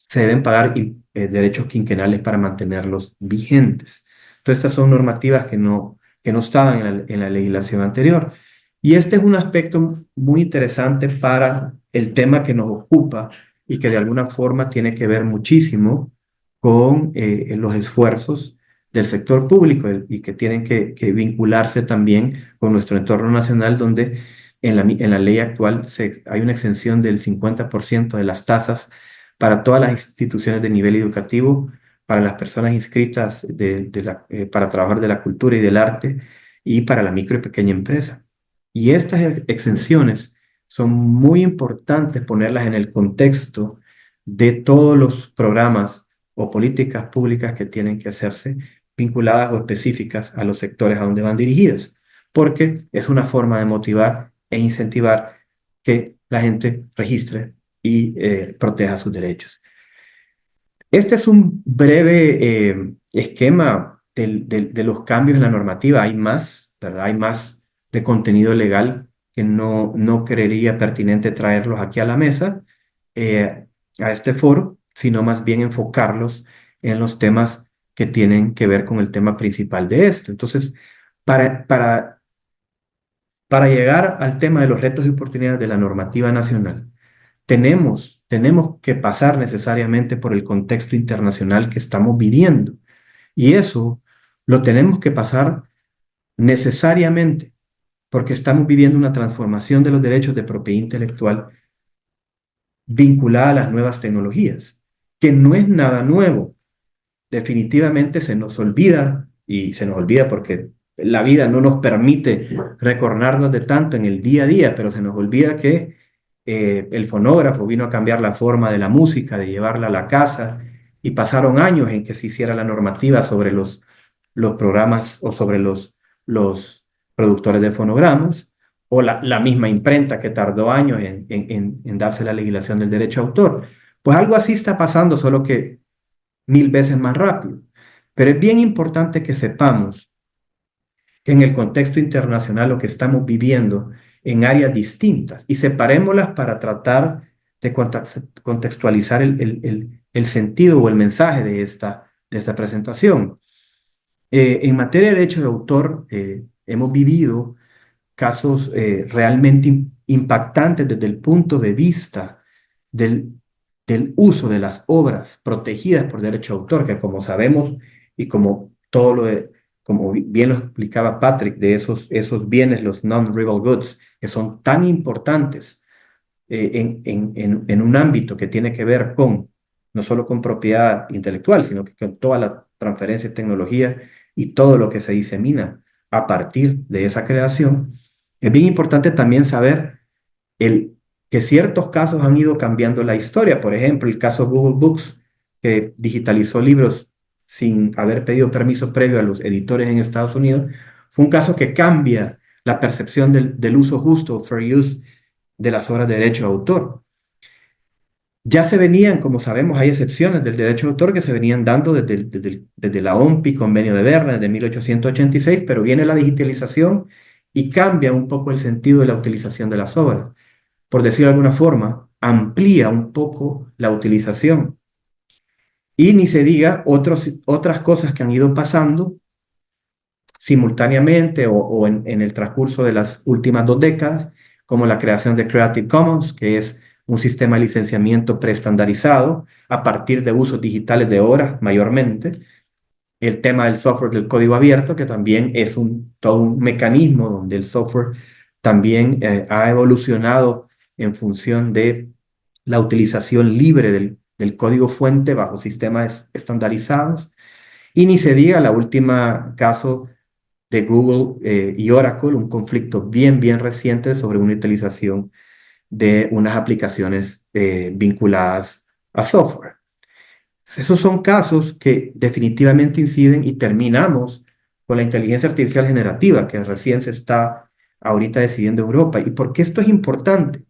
Speaker 4: se deben pagar derechos quinquenales para mantenerlos vigentes. Todas estas son normativas que no estaban en la legislación anterior. Y este es un aspecto muy interesante para el tema que nos ocupa y que de alguna forma tiene que ver muchísimo con los esfuerzos del sector público y que tienen que vincularse también con nuestro entorno nacional, donde en la ley actual hay una exención del 50% de las tasas para todas las instituciones de nivel educativo, para las personas inscritas para trabajar de la cultura y del arte y para la micro y pequeña empresa. Y estas exenciones son muy importantes ponerlas en el contexto de todos los programas o políticas públicas que tienen que hacerse vinculadas o específicas a los sectores a donde van dirigidas, porque es una forma de motivar e incentivar que la gente registre y proteja sus derechos. Este es un breve esquema de los cambios en la normativa. Hay más, ¿verdad? Hay más de contenido legal que no creería pertinente traerlos aquí a la mesa, a este foro, sino más bien enfocarlos en los temas que tienen que ver con el tema principal de esto. Entonces, para, para, para llegar al tema de los retos y oportunidades de la normativa nacional, tenemos que pasar necesariamente por el contexto internacional que estamos viviendo. Y eso lo tenemos que pasar necesariamente porque estamos viviendo una transformación de los derechos de propiedad intelectual vinculada a las nuevas tecnologías, que no es nada nuevo. Definitivamente se nos olvida, y se nos olvida porque la vida no nos permite recordarnos de tanto en el día a día, pero se nos olvida que el fonógrafo vino a cambiar la forma de la música, de llevarla a la casa, y pasaron años en que se hiciera la normativa sobre los programas o sobre los productores de fonogramas, o la misma imprenta que tardó años en darse la legislación del derecho a autor. Pues algo así está pasando, solo que 1000 veces más rápido. Pero es bien importante que sepamos que en el contexto internacional lo que estamos viviendo en áreas distintas y separémoslas para tratar de contextualizar el sentido o el mensaje de esta presentación. En materia de derecho de autor, hemos vivido casos realmente impactantes desde el punto de vista del, del uso de las obras protegidas por derecho de autor, que como sabemos y como como bien lo explicaba Patrick, de esos bienes, los non-rival goods, que son tan importantes en un ámbito que tiene que ver con no solo con propiedad intelectual, sino que con toda la transferencia de tecnología y todo lo que se disemina a partir de esa creación, es bien importante también saber que ciertos casos han ido cambiando la historia. Por ejemplo, el caso Google Books, que digitalizó libros sin haber pedido permiso previo a los editores en Estados Unidos, fue un caso que cambia la percepción del uso justo, fair use, de las obras de derecho de autor. Ya se venían, como sabemos, hay excepciones del derecho de autor que se venían dando desde la OMPI, Convenio de Berna, desde 1886, pero viene la digitalización y cambia un poco el sentido de la utilización de las obras. Por decirlo de alguna forma, amplía un poco la utilización. Y ni se diga otras cosas que han ido pasando simultáneamente o en el transcurso de las últimas 2 décadas, como la creación de Creative Commons, que es un sistema de licenciamiento preestandarizado a partir de usos digitales de obras mayormente. El tema del software del código abierto, que también es todo un mecanismo donde el software también ha evolucionado en función de la utilización libre del código fuente bajo sistemas estandarizados. Y ni se diga la última caso de Google y Oracle, un conflicto bien reciente sobre una utilización de unas aplicaciones vinculadas a software. Esos son casos que definitivamente inciden y terminamos con la inteligencia artificial generativa que recién se está ahorita decidiendo en Europa. ¿Y por qué esto es importante?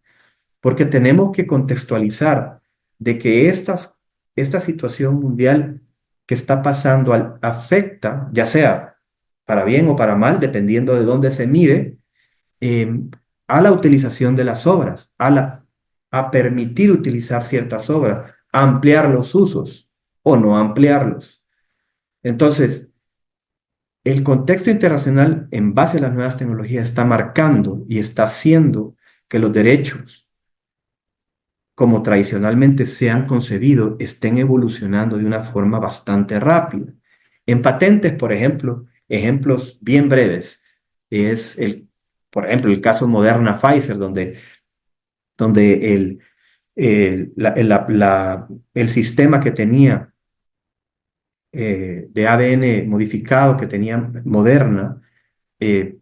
Speaker 4: Porque tenemos que contextualizar de que esta situación mundial que está pasando afecta, ya sea para bien o para mal, dependiendo de dónde se mire, eh, a la utilización de las obras, a permitir utilizar ciertas obras, a ampliar los usos o no ampliarlos. Entonces, el contexto internacional en base a las nuevas tecnologías está marcando y está haciendo que los derechos, como tradicionalmente se han concebido, estén evolucionando de una forma bastante rápida. En patentes, por ejemplo, ejemplos bien breves, es por ejemplo, el caso Moderna Pfizer, donde el sistema que tenía de ADN modificado que tenía eh,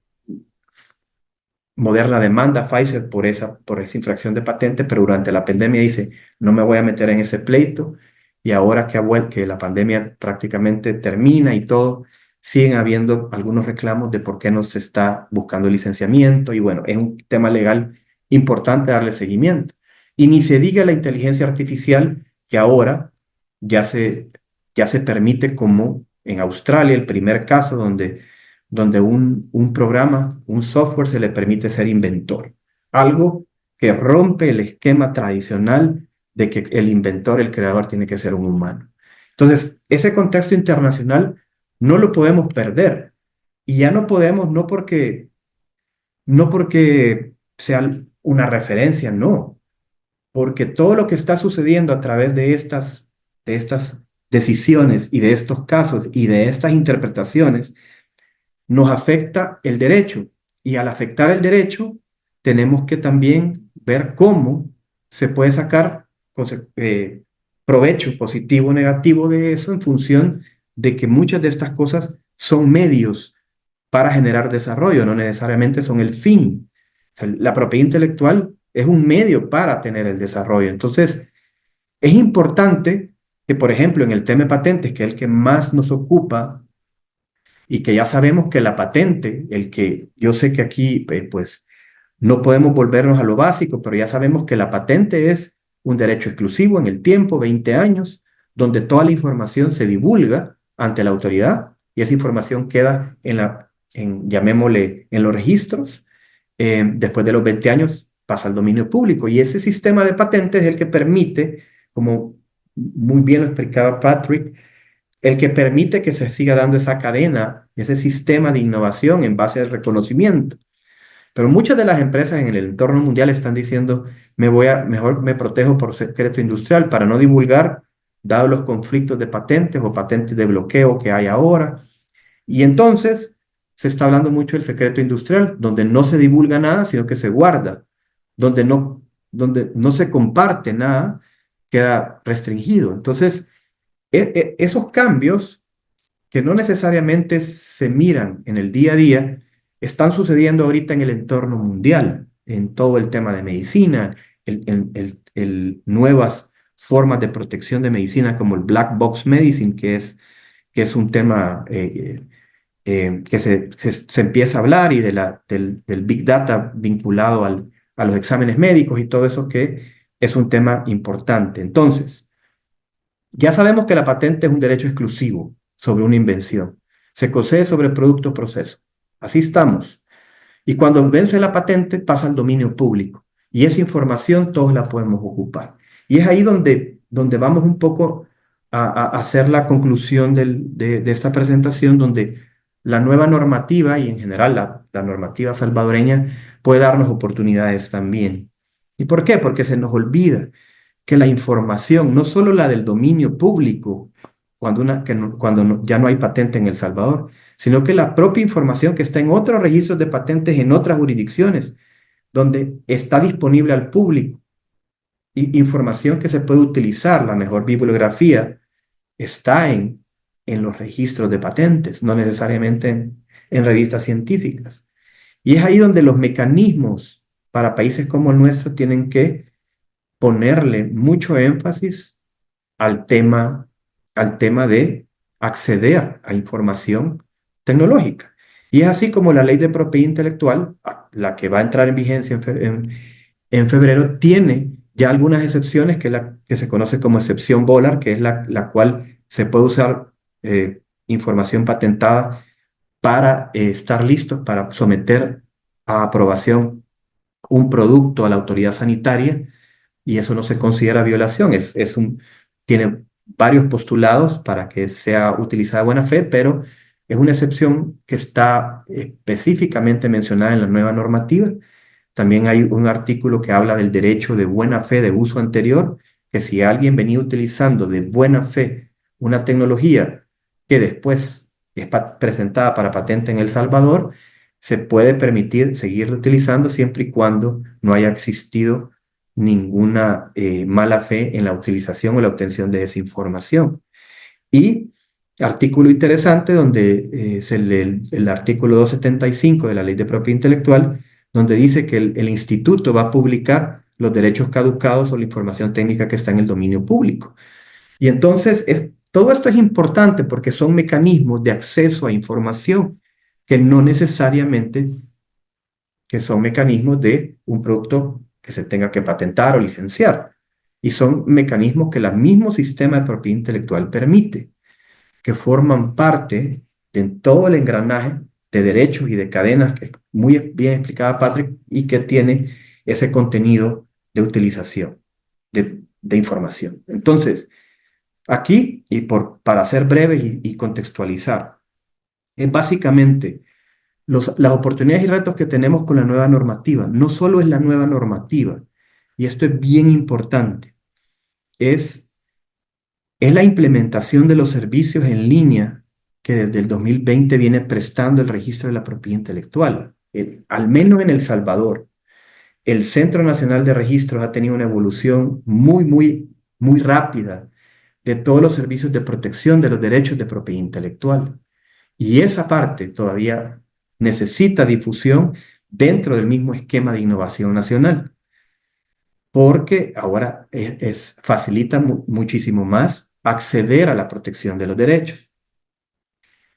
Speaker 4: Moderna demanda a Pfizer por esa infracción de patente, pero durante la pandemia dice, no me voy a meter en ese pleito, y ahora que la pandemia prácticamente termina y todo, siguen habiendo algunos reclamos de por qué no se está buscando licenciamiento, y bueno, es un tema legal importante darle seguimiento. Y ni se diga la inteligencia artificial, que ahora ya se permite, como en Australia, el primer caso donde un programa, un software se le permite ser inventor. Algo que rompe el esquema tradicional de que el inventor, el creador, tiene que ser un humano. Entonces, ese contexto internacional no lo podemos perder. Y ya no podemos, no porque sea una referencia, no, porque todo lo que está sucediendo a través de estas decisiones y de estos casos y de estas interpretaciones nos afecta el derecho. Y al afectar el derecho, tenemos que también ver cómo se puede sacar provecho positivo o negativo de eso en función de que muchas de estas cosas son medios para generar desarrollo, no necesariamente son el fin. O sea, la propiedad intelectual es un medio para tener el desarrollo. Entonces, es importante que, por ejemplo, en el tema de patentes, que es el que más nos ocupa, y que ya sabemos que la patente, el que yo sé que aquí pues no podemos volvernos a lo básico, pero ya sabemos que la patente es un derecho exclusivo en el tiempo, 20 años, donde toda la información se divulga ante la autoridad y esa información queda llamémosle, en los registros. Después de los 20 años pasa al dominio público y ese sistema de patentes es el que permite, como muy bien lo explicaba Patrick, el que permite que se siga dando esa cadena, ese sistema de innovación en base al reconocimiento. Pero muchas de las empresas en el entorno mundial están diciendo, mejor me protejo por secreto industrial para no divulgar, dados los conflictos de patentes o patentes de bloqueo que hay ahora. Y entonces se está hablando mucho del secreto industrial, donde no se divulga nada, sino que se guarda, donde no se comparte nada, queda restringido. Entonces, esos cambios que no necesariamente se miran en el día a día, están sucediendo ahorita en el entorno mundial, en todo el tema de medicina, nuevas formas de protección de medicina como el Black Box Medicine, que es un tema que se empieza a hablar y del Big Data vinculado a los exámenes médicos y todo eso que es un tema importante. Entonces, ya sabemos que la patente es un derecho exclusivo sobre una invención. Se concede sobre el producto o proceso. Así estamos. Y cuando vence la patente pasa al dominio público. Y esa información todos la podemos ocupar. Y es ahí donde vamos un poco a hacer la conclusión de esta presentación, donde la nueva normativa y en general la normativa salvadoreña puede darnos oportunidades también. ¿Y por qué? Porque se nos olvida que la información, no solo la del dominio público, ya no hay patente en El Salvador, sino que la propia información que está en otros registros de patentes en otras jurisdicciones, donde está disponible al público, y información que se puede utilizar, la mejor bibliografía, está en los registros de patentes, no necesariamente en revistas científicas. Y es ahí donde los mecanismos para países como el nuestro tienen que ponerle mucho énfasis al tema de acceder a información tecnológica. Y es así como la ley de propiedad intelectual, la que va a entrar en vigencia en febrero, tiene ya algunas excepciones, que se conoce como excepción Volar, que es la cual se puede usar información patentada para estar listos para someter a aprobación un producto a la autoridad sanitaria, y eso no se considera violación, tiene varios postulados para que sea utilizada de buena fe, pero es una excepción que está específicamente mencionada en la nueva normativa. También hay un artículo que habla del derecho de buena fe de uso anterior, que si alguien venía utilizando de buena fe una tecnología que después es presentada para patente en El Salvador, se puede permitir seguirla utilizando siempre y cuando no haya existido ninguna mala fe en la utilización o la obtención de esa información. Y artículo interesante donde es el artículo 275 de la Ley de Propiedad Intelectual, donde dice que el instituto va a publicar los derechos caducados o la información técnica que está en el dominio público. Y entonces todo esto es importante porque son mecanismos de acceso a información que no necesariamente que son mecanismos de un producto que se tenga que patentar o licenciar. Y son mecanismos que el mismo sistema de propiedad intelectual permite, que forman parte de todo el engranaje de derechos y de cadenas, que es muy bien explicada Patrick, y que tiene ese contenido de utilización de información. Entonces, aquí, para ser breve y contextualizar, es básicamente las oportunidades y retos que tenemos con la nueva normativa. No solo es la nueva normativa, y esto es bien importante, es la implementación de los servicios en línea que desde el 2020 viene prestando el registro de la propiedad intelectual. Al menos en El Salvador, el Centro Nacional de Registros ha tenido una evolución muy, muy, muy rápida de todos los servicios de protección de los derechos de propiedad intelectual. Y esa parte todavía necesita difusión dentro del mismo esquema de innovación nacional, porque ahora facilita muchísimo más acceder a la protección de los derechos.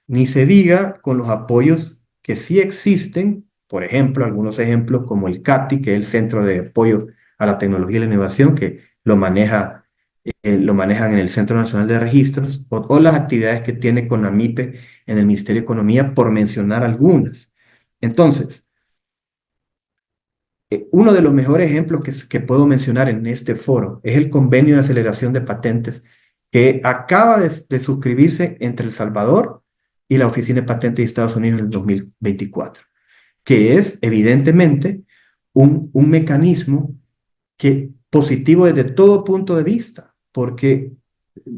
Speaker 4: Ni se diga con los apoyos que sí existen, por ejemplo, algunos ejemplos como el CATI, que es el Centro de Apoyo a la Tecnología y la Innovación, que lo manejan en el Centro Nacional de Registros, o las actividades que tiene con la MIPE en el Ministerio de Economía, por mencionar algunas. Entonces, uno de los mejores ejemplos que puedo mencionar en este foro es el Convenio de Aceleración de Patentes que acaba de suscribirse entre El Salvador y la Oficina de Patentes de Estados Unidos en el 2024, que es evidentemente un mecanismo positivo desde todo punto de vista, porque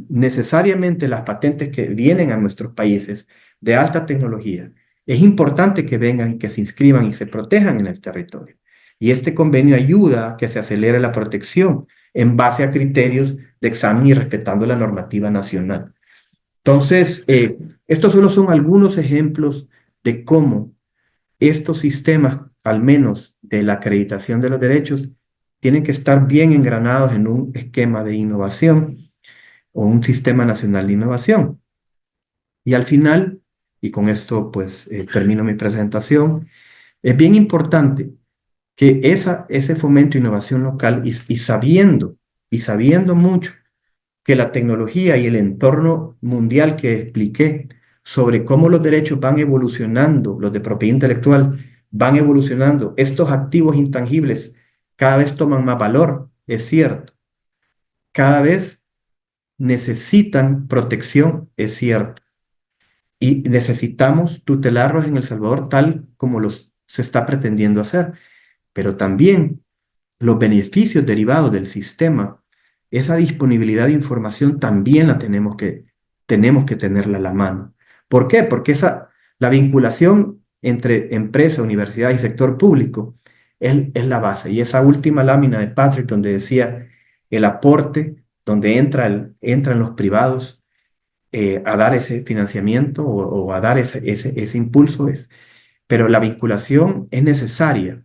Speaker 4: necesariamente las patentes que vienen a nuestros países de alta tecnología, es importante que vengan y que se inscriban y se protejan en el territorio. Y este convenio ayuda a que se acelere la protección en base a criterios de examen y respetando la normativa nacional. Entonces, estos solo son algunos ejemplos de cómo estos sistemas, al menos de la acreditación de los derechos, tienen que estar bien engranados en un esquema de innovación o un sistema nacional de innovación. Y al final, y con esto pues termino mi presentación, es bien importante que ese fomento de innovación local y sabiendo mucho que la tecnología y el entorno mundial que expliqué sobre cómo los derechos van evolucionando, los de propiedad intelectual van evolucionando, estos activos intangibles cada vez toman más valor, es cierto, cada vez necesitan protección, es cierto, y necesitamos tutelarlos en El Salvador tal como se está pretendiendo hacer, pero también los beneficios derivados del sistema, esa disponibilidad de información también tenemos que tenerla a la mano. ¿Por qué? Porque la vinculación entre empresa, universidad y sector público es la base. Y esa última lámina de Patrick donde decía el aporte, donde entran los privados a dar ese financiamiento o a dar ese impulso, pero la vinculación es necesaria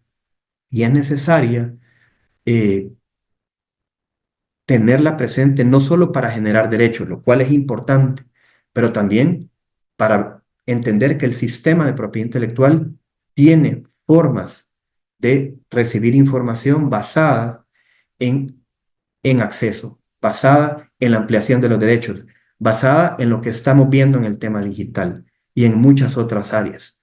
Speaker 4: y es necesaria eh, tenerla presente no solo para generar derechos, lo cual es importante, pero también para entender que el sistema de propiedad intelectual tiene formas de recibir información basada en, en acceso, basada en la ampliación de los derechos, basada en lo que estamos viendo en el tema digital y en muchas otras áreas.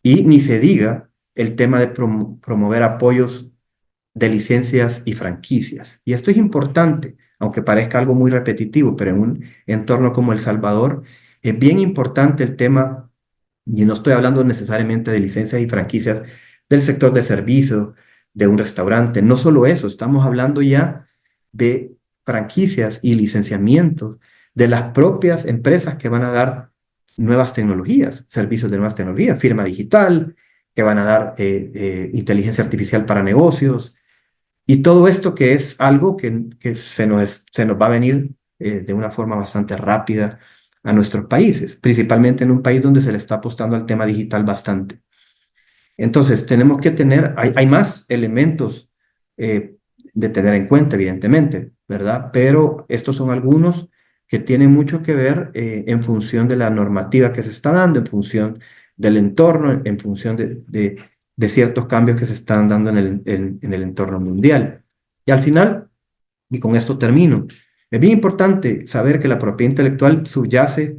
Speaker 4: Y ni se diga el tema de promover apoyos de licencias y franquicias. Y esto es importante, aunque parezca algo muy repetitivo, pero en un entorno como El Salvador es bien importante el tema, y no estoy hablando necesariamente de licencias y franquicias del sector de servicios, de un restaurante, no solo eso, estamos hablando ya de franquicias y licenciamientos de las propias empresas que van a dar nuevas tecnologías, servicios de nuevas tecnologías, firma digital, que van a dar inteligencia artificial para negocios, y todo esto que es algo que se nos va a venir de una forma bastante rápida a nuestros países, principalmente en un país donde se le está apostando al tema digital bastante. Entonces, tenemos que hay más elementos de tener en cuenta, evidentemente, ¿verdad? Pero estos son algunos que tienen mucho que ver en función de la normativa que se está dando, en función del entorno, en función de ciertos cambios que se están dando en el entorno mundial. Y al final, y con esto termino, es bien importante saber que la propiedad intelectual subyace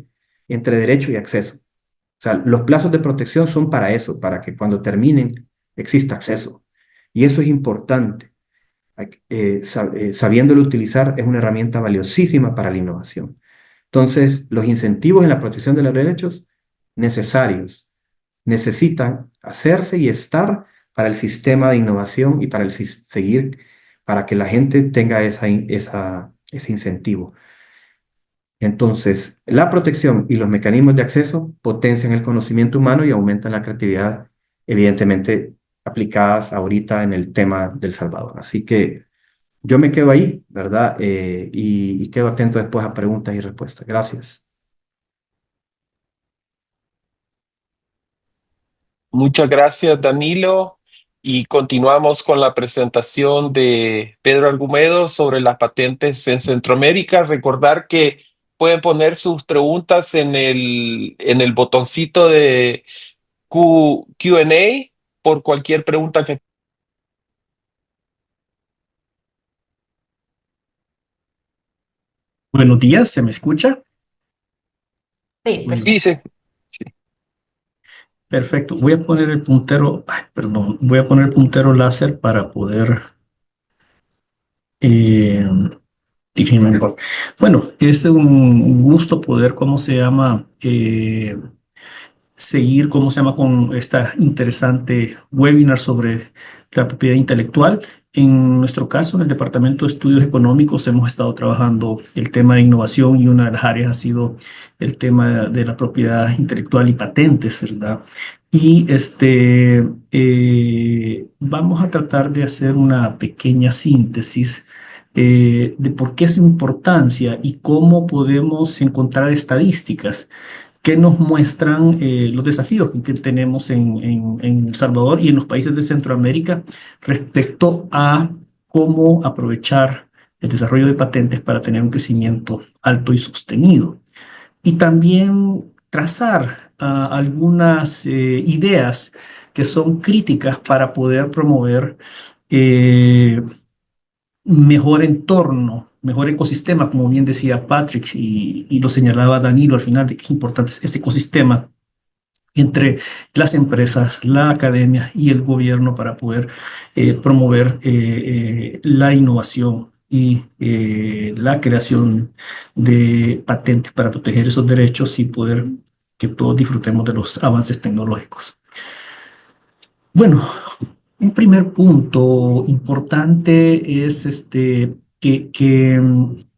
Speaker 4: entre derecho y acceso. O sea, los plazos de protección son para eso, para que cuando terminen exista acceso. Y eso es importante. Sabiéndolo utilizar es una herramienta valiosísima para la innovación. Entonces, los incentivos en la protección de los derechos necesarios necesitan hacerse y estar para el sistema de innovación y para seguir, para que la gente tenga ese incentivo. Entonces, la protección y los mecanismos de acceso potencian el conocimiento humano y aumentan la creatividad, evidentemente aplicadas ahorita en el tema del Salvador. Así que yo me quedo ahí, ¿verdad? Y quedo atento después a preguntas y respuestas. Gracias.
Speaker 1: Muchas gracias, Danilo. Y continuamos con la presentación de Pedro Argumedo sobre las patentes en Centroamérica. Recordar que pueden poner sus preguntas en el botoncito de Q&A por cualquier pregunta que...
Speaker 5: Buenos días, ¿se me escucha?
Speaker 2: Sí,
Speaker 5: Muy
Speaker 1: Sí,
Speaker 5: bien.
Speaker 1: sí.
Speaker 5: Perfecto. Voy a poner el puntero, ay, perdón, voy a poner el puntero láser para poder eh, dirigirme mejor. Bueno, es un gusto poder, ¿cómo se llama? Seguir, ¿cómo se llama? Con esta interesante webinar sobre la propiedad intelectual. En nuestro caso, en el Departamento de Estudios Económicos, hemos estado trabajando el tema de innovación y una de las áreas ha sido el tema de la propiedad intelectual y patentes, ¿verdad? Y vamos a tratar de hacer una pequeña síntesis de por qué es importancia y cómo podemos encontrar estadísticas que nos muestran los desafíos que tenemos en El Salvador y en los países de Centroamérica respecto a cómo aprovechar el desarrollo de patentes para tener un crecimiento alto y sostenido. Y también trazar algunas ideas que son críticas para poder promover eh, mejor entorno, mejor ecosistema, como bien decía Patrick y lo señalaba Danilo al final, de que es importante este ecosistema entre las empresas, la academia y el gobierno para poder promover la innovación y la creación de patentes para proteger esos derechos y poder que todos disfrutemos de los avances tecnológicos. Bueno, un primer punto importante es que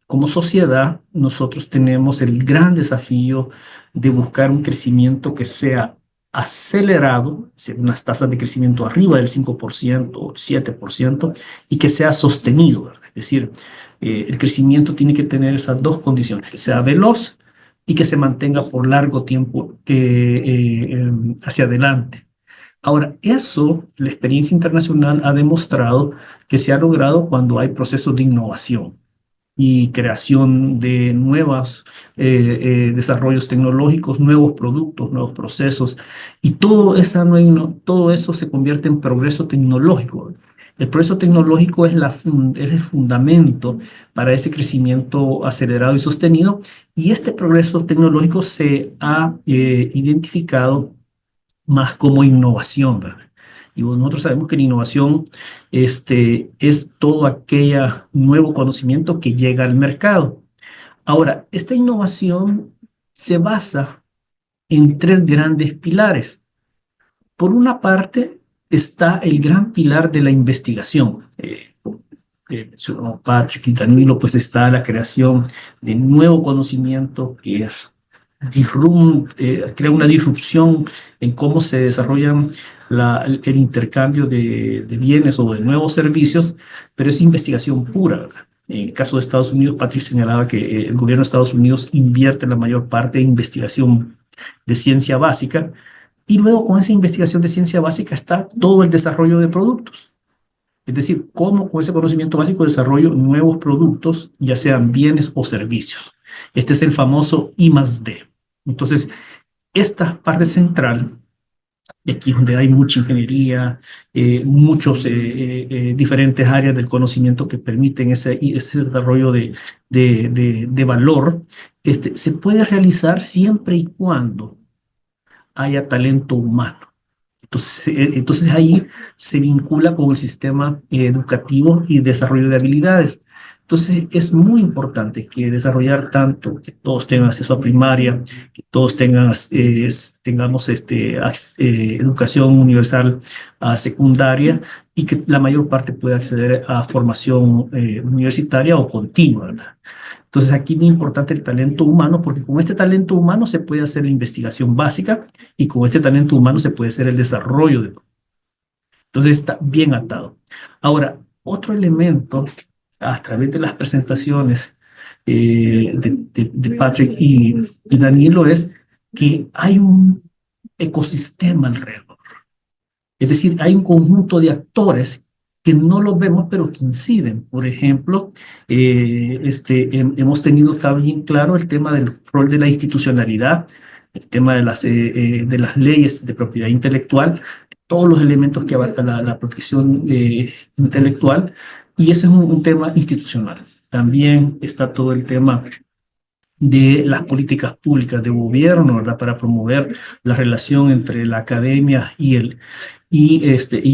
Speaker 5: como sociedad nosotros tenemos el gran desafío de buscar un crecimiento que sea acelerado, unas tasas de crecimiento arriba del 5% o 7%, y que sea sostenido, ¿verdad? Es decir, el crecimiento tiene que tener esas dos condiciones, que sea veloz y que se mantenga por largo tiempo hacia adelante. Ahora, eso, la experiencia internacional ha demostrado que se ha logrado cuando hay procesos de innovación y creación de nuevos desarrollos tecnológicos, nuevos productos, nuevos procesos, y todo eso se convierte en progreso tecnológico. El progreso tecnológico es el fundamento para ese crecimiento acelerado y sostenido, y este progreso tecnológico se ha identificado más como innovación, ¿verdad? Y nosotros sabemos que la innovación es todo aquel nuevo conocimiento que llega al mercado. Ahora, esta innovación se basa en tres grandes pilares. Por una parte, está el gran pilar de la investigación. Mencionó Patrick y Danilo, pues está la creación de nuevo conocimiento que crea una disrupción en cómo se desarrollan el intercambio de bienes o de nuevos servicios, pero es investigación pura, ¿verdad? En el caso de Estados Unidos, Patrick señalaba que el gobierno de Estados Unidos invierte la mayor parte en investigación de ciencia básica, y luego con esa investigación de ciencia básica está todo el desarrollo de productos. Es decir, cómo con ese conocimiento básico desarrollo nuevos productos, ya sean bienes o servicios. Este es el famoso I+D. Entonces, esta parte central, aquí es donde hay mucha ingeniería, muchos diferentes áreas del conocimiento que permiten ese desarrollo de valor, se puede realizar siempre y cuando haya talento humano. Entonces ahí se vincula con el sistema educativo y desarrollo de habilidades. Entonces es muy importante que desarrollar tanto, que todos tengan acceso a primaria, que todos tengamos educación universal a secundaria, y que la mayor parte pueda acceder a formación universitaria o continua, ¿verdad? Entonces aquí es muy importante el talento humano, porque con este talento humano se puede hacer la investigación básica y con este talento humano se puede hacer el desarrollo. Entonces está bien atado. Ahora, otro elemento a través de las presentaciones de Patrick y Danilo es que hay un ecosistema alrededor. Es decir, hay un conjunto de actores que no los vemos, pero que inciden. Por ejemplo, hemos tenido, está bien claro, el tema del rol de la institucionalidad, el tema de las leyes de propiedad intelectual, todos los elementos que abarca la protección intelectual, y ese es un tema institucional. También está todo el tema de las políticas públicas de gobierno, ¿verdad? Para promover la relación entre la academia y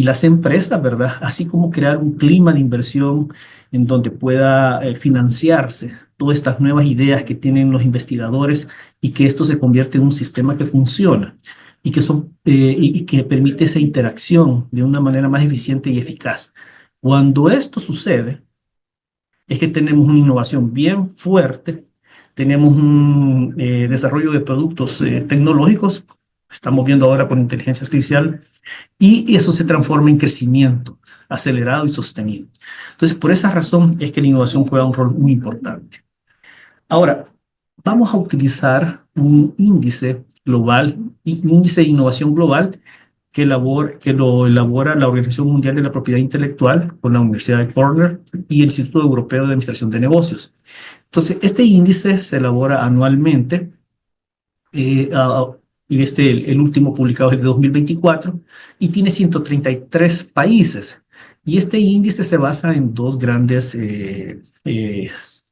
Speaker 5: las empresas, ¿verdad? Así como crear un clima de inversión en donde pueda financiarse todas estas nuevas ideas que tienen los investigadores, y que esto se convierte en un sistema que funciona y que permite esa interacción de una manera más eficiente y eficaz. Cuando esto sucede, es que tenemos una innovación bien fuerte, tenemos un desarrollo de productos tecnológicos estamos viendo ahora con inteligencia artificial, y eso se transforma en crecimiento acelerado y sostenido. Entonces, por esa razón es que la innovación juega un rol muy importante. Ahora, vamos a utilizar un índice global, un índice de innovación global que lo elabora la Organización Mundial de la Propiedad Intelectual con la Universidad de Cornell y el Instituto Europeo de Administración de Negocios. Entonces, este índice se elabora anualmente, y el último publicado es de 2024, y tiene 133 países. Y este índice se basa en dos grandes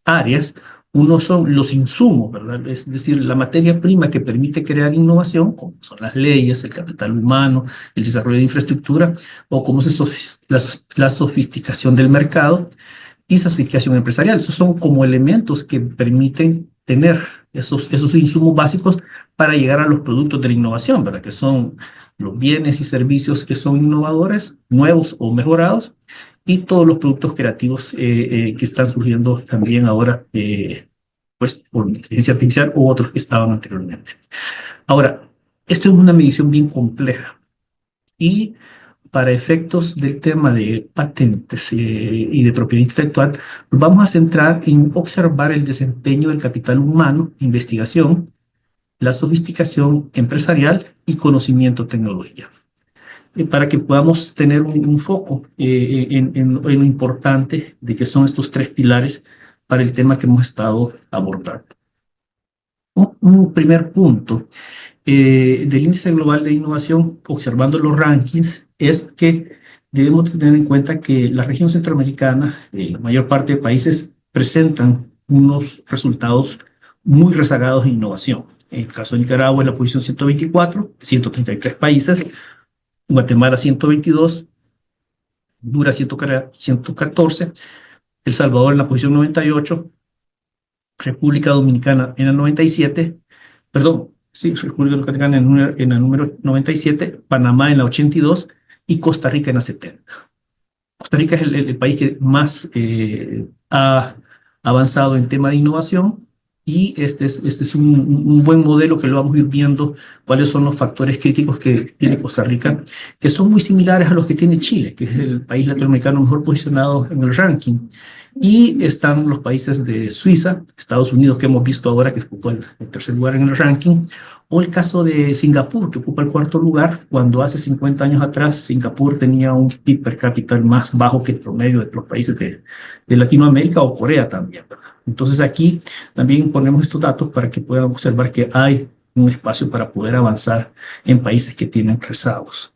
Speaker 5: áreas. Uno son los insumos, ¿verdad? Es decir, la materia prima que permite crear innovación, como son las leyes, el capital humano, el desarrollo de infraestructura, o como la sofisticación del mercado y sofisticación empresarial. Esos son como elementos que permiten tener esos insumos básicos para llegar a los productos de la innovación, ¿verdad? Que son los bienes y servicios que son innovadores, nuevos o mejorados, y todos los productos creativos que están surgiendo también ahora, pues por inteligencia artificial u otros que estaban anteriormente. Ahora, esto es una medición bien compleja y para efectos del tema de patentes y de propiedad intelectual, nos vamos a centrar en observar el desempeño del capital humano, investigación, la sofisticación empresarial y conocimiento tecnología. Para que podamos tener un foco en lo importante de que son estos tres pilares para el tema que hemos estado abordando. Un primer punto del índice global de innovación, observando los rankings, es que debemos tener en cuenta que la región centroamericana, la mayor parte de países, presentan unos resultados muy rezagados en innovación. En el caso de Nicaragua es la posición 124, 133 países, Guatemala 122, Honduras 114, El Salvador en la posición 98, República Dominicana en la 97, perdón, sí, República Dominicana en la número 97, Panamá en la 82 y Costa Rica en la 70. Costa Rica es el país que más ha avanzado en tema de innovación, y este es un buen modelo que lo vamos a ir viendo cuáles son los factores críticos que tiene Costa Rica, que son muy similares a los que tiene Chile, que es el país latinoamericano mejor posicionado en el ranking. Y están los países de Suiza, Estados Unidos, que hemos visto ahora que ocupa el tercer lugar en el ranking, o el caso de Singapur, que ocupa el cuarto lugar, cuando hace 50 años atrás Singapur tenía un PIB per cápita más bajo que el promedio de los países de Latinoamérica, o Corea también, ¿verdad? Entonces aquí también ponemos estos datos para que puedan observar que hay un espacio para poder avanzar en países que tienen rezagos.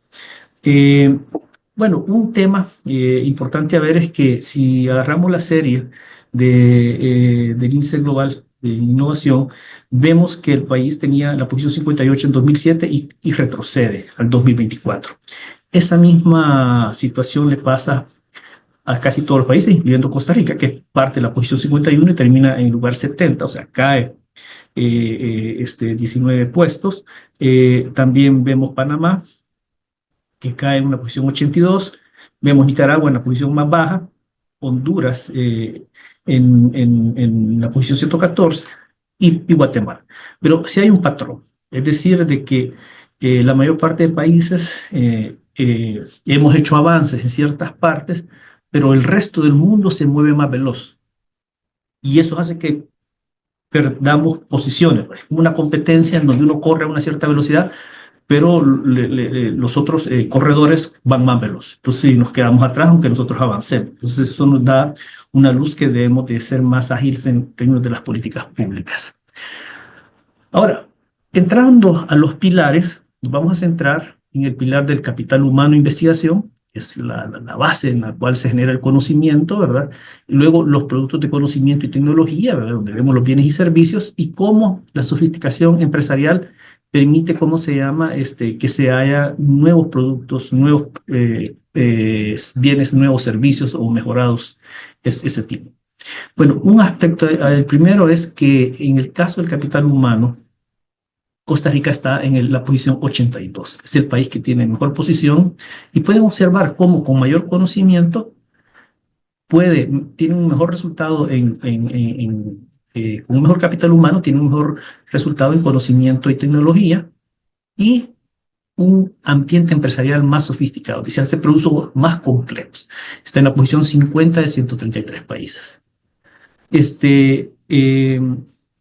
Speaker 5: Bueno, un tema importante a ver es que si agarramos la serie del índice global de innovación, vemos que el país tenía la posición 58 en 2007 y retrocede al 2024. Esa misma situación le pasa a casi todos los países, incluyendo Costa Rica, que parte de la posición 51 y termina en el lugar 70, o sea, cae 19 puestos. También vemos Panamá, que cae en una posición 82, vemos Nicaragua en la posición más baja, Honduras en la posición 114 y Guatemala. Pero sí hay un patrón, es decir, de que la mayor parte de países hemos hecho avances en ciertas partes, pero el resto del mundo se mueve más veloz. Y eso hace que perdamos posiciones. Es como una competencia en donde uno corre a una cierta velocidad, pero los otros corredores van más veloz. Entonces nos quedamos atrás aunque nosotros avancemos. Entonces eso nos da una luz que debemos de ser más ágiles en términos de las políticas públicas. Ahora, entrando a los pilares, nos vamos a centrar en el pilar del capital humano e investigación, que es la base en la cual se genera el conocimiento, ¿verdad? Y luego los productos de conocimiento y tecnología, ¿verdad? Donde vemos los bienes y servicios, y cómo la sofisticación empresarial permite, ¿cómo se llama? Que se haya nuevos productos, nuevos bienes, nuevos servicios o mejorados, ese tipo. Bueno, un aspecto, el primero es que en el caso del capital humano, Costa Rica está en la posición 82. Es el país que tiene mejor posición, y pueden observar cómo con mayor conocimiento tiene un mejor resultado con un mejor capital humano, tiene un mejor resultado en conocimiento y tecnología, y un ambiente empresarial más sofisticado, es decir, hace productos más complejos. Está en la posición 50 de 133 países.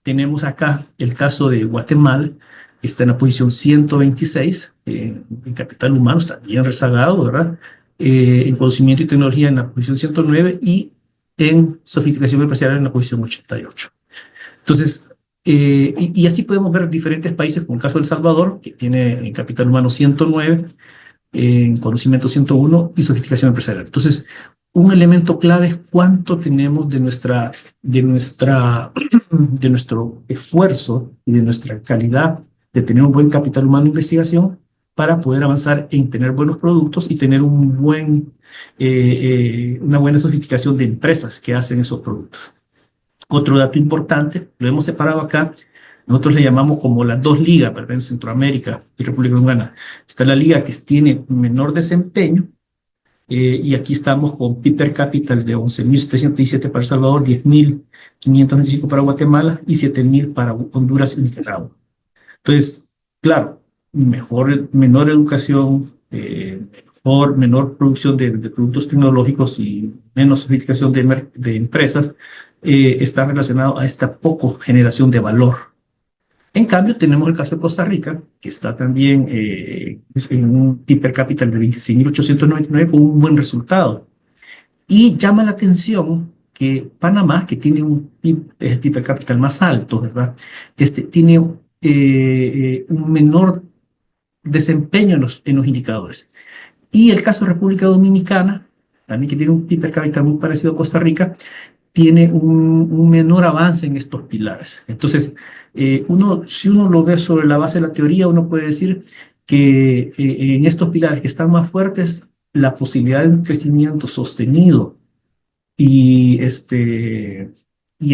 Speaker 5: Tenemos acá el caso de Guatemala, que está en la posición 126, en capital humano, está bien rezagado, ¿verdad? En conocimiento y tecnología en la posición 109 y en sofisticación empresarial en la posición 88. Entonces, y así podemos ver diferentes países, como el caso de El Salvador, que tiene en capital humano 109, en conocimiento 101 y sofisticación empresarial. Entonces, un elemento clave es cuánto tenemos de nuestro esfuerzo y de nuestra calidad de tener un buen capital humano de investigación para poder avanzar en tener buenos productos y tener una buena sofisticación de empresas que hacen esos productos. Otro dato importante, lo hemos separado acá, nosotros le llamamos como las dos ligas, ¿verdad? En Centroamérica y República Dominicana. Está la liga que tiene menor desempeño, y aquí estamos con PIB per cápita de 11.717 para El Salvador, 10.525 para Guatemala y 7.000 para Honduras y Nicaragua. Entonces, claro, menor educación, menor producción de productos tecnológicos y menos sofisticación de empresas, está relacionado a esta poco generación de valor. En cambio, tenemos el caso de Costa Rica, que está también en un PIB per cápita de 26.899 con un buen resultado. Y llama la atención que Panamá, que tiene un PIB per cápita más alto, ¿verdad? Tiene un menor desempeño en los indicadores. Y el caso de República Dominicana, también que tiene un PIB per cápita muy parecido a Costa Rica, tiene un menor avance en estos pilares. Entonces, si uno lo ve sobre la base de la teoría, uno puede decir que en estos pilares que están más fuertes, la posibilidad de un crecimiento sostenido y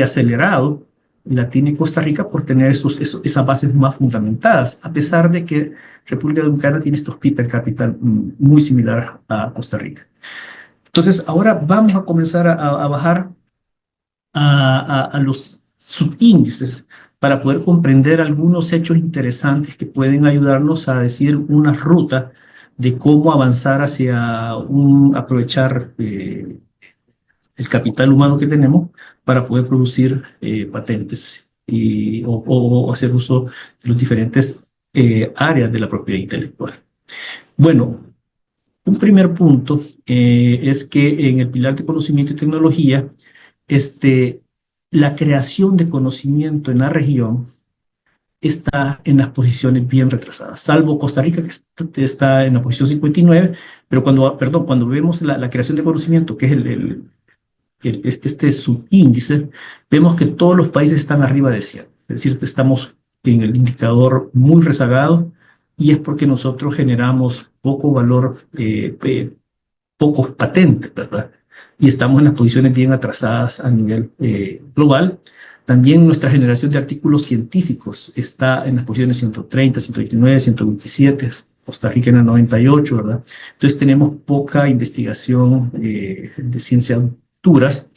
Speaker 5: acelerado la tiene Costa Rica por tener esas bases más fundamentadas, a pesar de que República Dominicana tiene estos PIB per cápita muy similares a Costa Rica. Entonces, ahora vamos a comenzar a bajar a los subíndices para poder comprender algunos hechos interesantes que pueden ayudarnos a decir una ruta de cómo avanzar hacia aprovechar el capital humano que tenemos para poder producir patentes o hacer uso de las diferentes áreas de la propiedad intelectual. Bueno, un primer punto es que en el pilar de conocimiento y tecnología, la creación de conocimiento en la región está en las posiciones bien retrasadas, salvo Costa Rica, que está en la posición 59, pero cuando vemos la creación de conocimiento, que es este subíndice, vemos que todos los países están arriba de 100, es decir, estamos en el indicador muy rezagado, y es porque nosotros generamos poco valor, pocos patentes, ¿verdad? Y estamos en las posiciones bien atrasadas a nivel global. También nuestra generación de artículos científicos está en las posiciones 130, 129, 127, Costa Rica en el 98, ¿verdad? Entonces tenemos poca investigación de ciencias duras.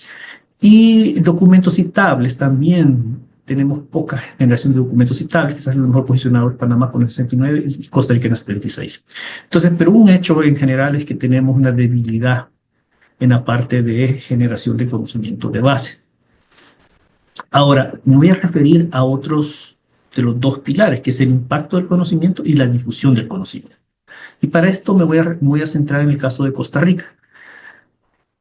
Speaker 5: Y documentos citables también. Tenemos poca generación de documentos citables, quizás el mejor posicionado es Panamá con el 69 y Costa Rica en el 36. Entonces, pero un hecho en general es que tenemos una debilidad en la parte de generación de conocimiento de base. Ahora, me voy a referir a otros de los dos pilares, que es el impacto del conocimiento y la difusión del conocimiento. Y para esto me voy a centrar en el caso de Costa Rica.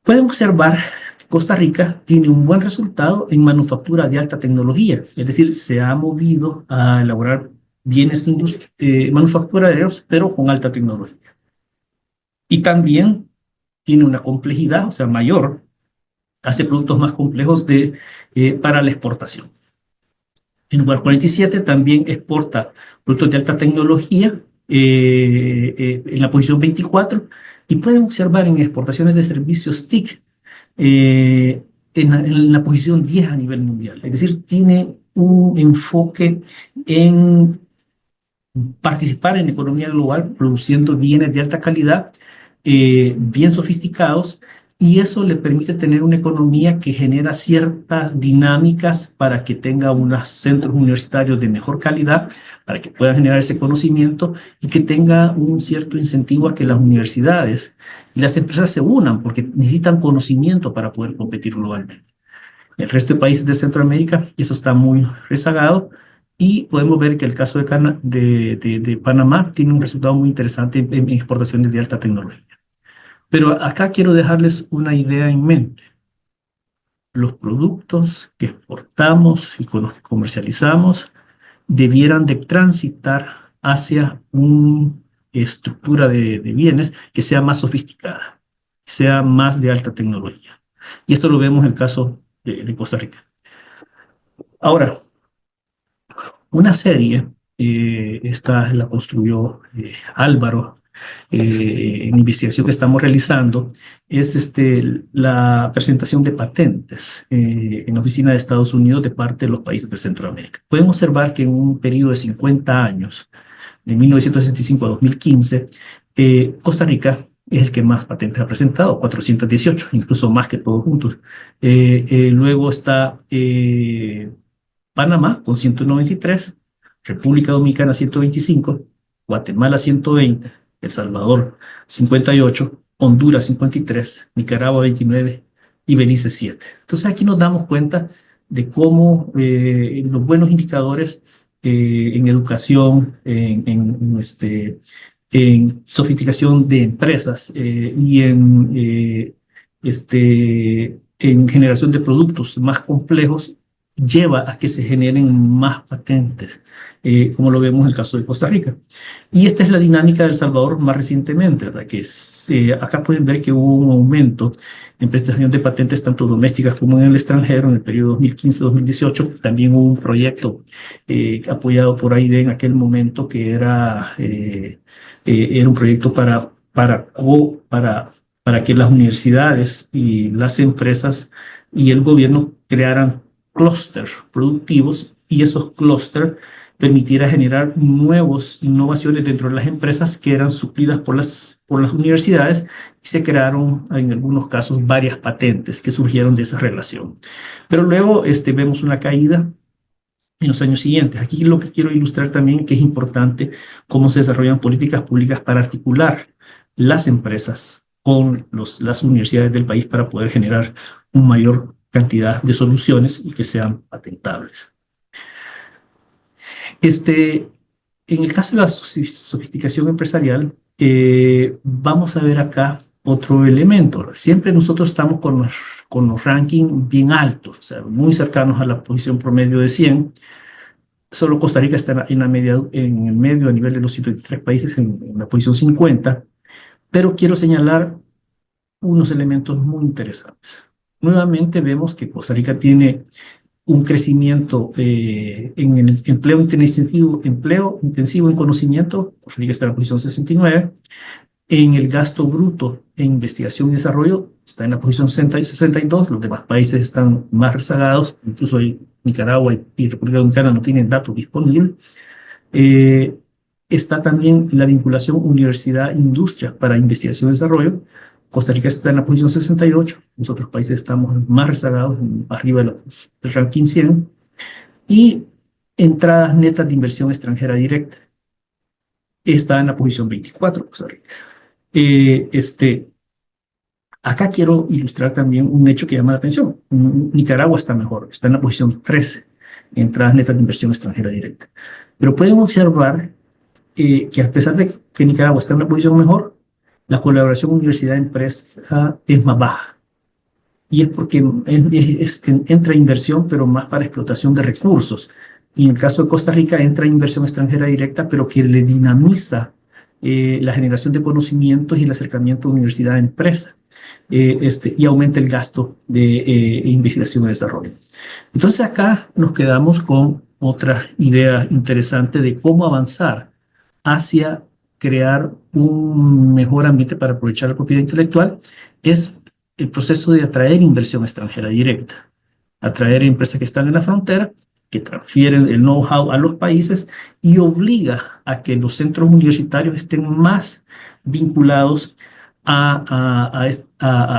Speaker 5: Pueden observar que Costa Rica tiene un buen resultado en manufactura de alta tecnología, es decir, se ha movido a elaborar bienes manufactureros, pero con alta tecnología. Y también tiene una complejidad, o sea, mayor, hace productos más complejos para la exportación. En lugar 47 también exporta productos de alta tecnología en la posición 24, y pueden observar en exportaciones de servicios TIC en la posición 10 a nivel mundial. Es decir, tiene un enfoque en participar en la economía global produciendo bienes de alta calidad, bien sofisticados, y eso le permite tener una economía que genera ciertas dinámicas para que tenga unos centros universitarios de mejor calidad, para que pueda generar ese conocimiento y que tenga un cierto incentivo a que las universidades y las empresas se unan, porque necesitan conocimiento para poder competir globalmente. El resto de países de Centroamérica, eso está muy rezagado, y podemos ver que el caso de Panamá tiene un resultado muy interesante en exportaciones de alta tecnología. Pero acá quiero dejarles una idea en mente. Los productos que exportamos y con los que comercializamos debieran de transitar hacia una estructura de bienes que sea más sofisticada, sea más de alta tecnología. Y esto lo vemos en el caso de Costa Rica. Ahora, una serie, esta la construyó Álvaro, en investigación que estamos realizando, es la presentación de patentes en la oficina de Estados Unidos de parte de los países de Centroamérica. Pueden observar que en un periodo de 50 años, de 1965 a 2015, Costa Rica es el que más patentes ha presentado, 418, incluso más que todos juntos. Luego está Panamá con 193, República Dominicana 125, Guatemala 120, El Salvador 58, Honduras 53, Nicaragua 29 y Belice 7. Entonces aquí nos damos cuenta de cómo los buenos indicadores en educación, en sofisticación de empresas y en generación de productos más complejos lleva a que se generen más patentes, como lo vemos en el caso de Costa Rica. Y esta es la dinámica de El Salvador más recientemente, ¿verdad? Acá pueden ver que hubo un aumento en prestación de patentes tanto domésticas como en el extranjero en el periodo 2015-2018. También hubo un proyecto apoyado por AIDE en aquel momento que era un proyecto para que las universidades y las empresas y el gobierno crearan clústeres productivos, y esos clústeres permitiera generar nuevas innovaciones dentro de las empresas que eran suplidas por las universidades, y se crearon en algunos casos varias patentes que surgieron de esa relación. Pero luego vemos una caída en los años siguientes. Aquí lo que quiero ilustrar también que es importante cómo se desarrollan políticas públicas para articular las empresas con las universidades del país para poder generar una mayor cantidad de soluciones y que sean patentables. En el caso de la sofisticación empresarial, vamos a ver acá otro elemento. Siempre nosotros estamos con los rankings bien altos, o sea, muy cercanos a la posición promedio de 100. Solo Costa Rica está en el medio a nivel de los 103 países, en la posición 50. Pero quiero señalar unos elementos muy interesantes. Nuevamente vemos que Costa Rica tiene un crecimiento en el empleo intensivo en conocimiento. Costa Rica está en la posición 69. En el gasto bruto en investigación y desarrollo está en la posición 62. Los demás países están más rezagados. Incluso Nicaragua y República Dominicana no tienen datos disponibles. Está también la vinculación universidad-industria para investigación y desarrollo. Costa Rica está en la posición 68, los otros países estamos más rezagados, arriba del ranking 100, y entradas netas de inversión extranjera directa. Está en la posición 24, Costa Rica. Acá quiero ilustrar también un hecho que llama la atención. Nicaragua está mejor, está en la posición 13, entradas netas de inversión extranjera directa. Pero pueden observar que a pesar de que Nicaragua está en una posición mejor, la colaboración universidad-empresa es más baja. Y es porque entra inversión, pero más para explotación de recursos. Y en el caso de Costa Rica entra inversión extranjera directa, pero que le dinamiza la generación de conocimientos y el acercamiento universidad-empresa. Y aumenta el gasto de investigación y desarrollo. Entonces acá nos quedamos con otra idea interesante de cómo avanzar hacia crear un mejor ambiente para aprovechar la propiedad intelectual. Es el proceso de atraer inversión extranjera directa, atraer empresas que están en la frontera, que transfieren el know-how a los países y obliga a que los centros universitarios estén más vinculados a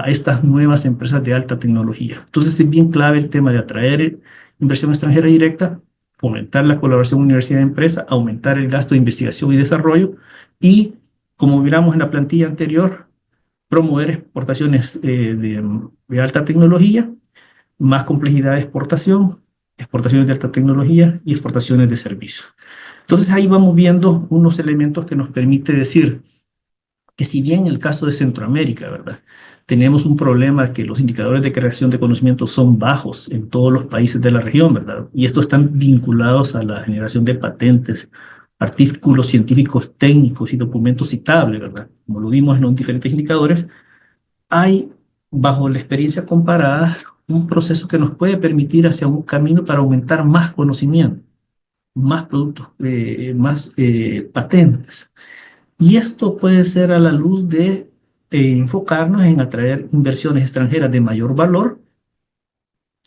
Speaker 5: estas nuevas empresas de alta tecnología. Entonces es bien clave el tema de atraer inversión extranjera directa, fomentar la colaboración universidad-empresa, aumentar el gasto de investigación y desarrollo y, como miramos en la plantilla anterior, promover exportaciones de alta tecnología, más complejidad de exportación, exportaciones de alta tecnología y exportaciones de servicios. Entonces ahí vamos viendo unos elementos que nos permite decir que si bien en el caso de Centroamérica, ¿verdad? Tenemos un problema que los indicadores de creación de conocimiento son bajos en todos los países de la región, ¿verdad? Y estos están vinculados a la generación de patentes, artículos científicos técnicos y documentos citables, ¿verdad? Como lo vimos en los diferentes indicadores, hay, bajo la experiencia comparada, un proceso que nos puede permitir hacia un camino para aumentar más conocimiento, más productos, más patentes. Y esto puede ser a la luz de enfocarnos en atraer inversiones extranjeras de mayor valor,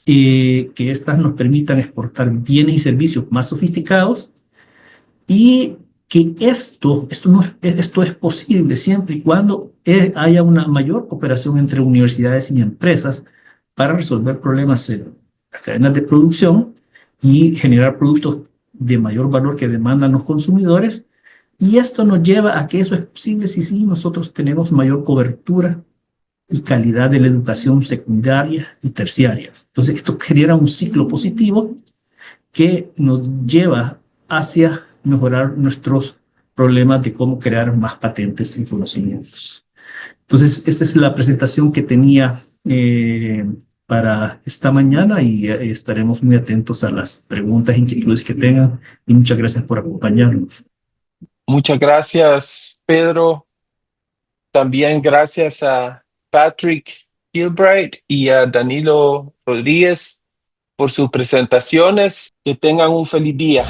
Speaker 5: que éstas nos permitan exportar bienes y servicios más sofisticados y que esto es posible siempre y cuando haya una mayor cooperación entre universidades y empresas para resolver problemas en las cadenas de producción y generar productos de mayor valor que demandan los consumidores. Y esto nos lleva a que eso es posible si sí nosotros tenemos mayor cobertura y calidad de la educación secundaria y terciaria. Entonces esto genera un ciclo positivo que nos lleva hacia mejorar nuestros problemas de cómo crear más patentes y conocimientos. Entonces, esta es la presentación que tenía para esta mañana y estaremos muy atentos a las preguntas e inquietudes que tengan y muchas gracias por acompañarnos.
Speaker 1: Muchas gracias, Pedro. También gracias a Patrick Gilbright y a Danilo Rodríguez por sus presentaciones. Que tengan un feliz día.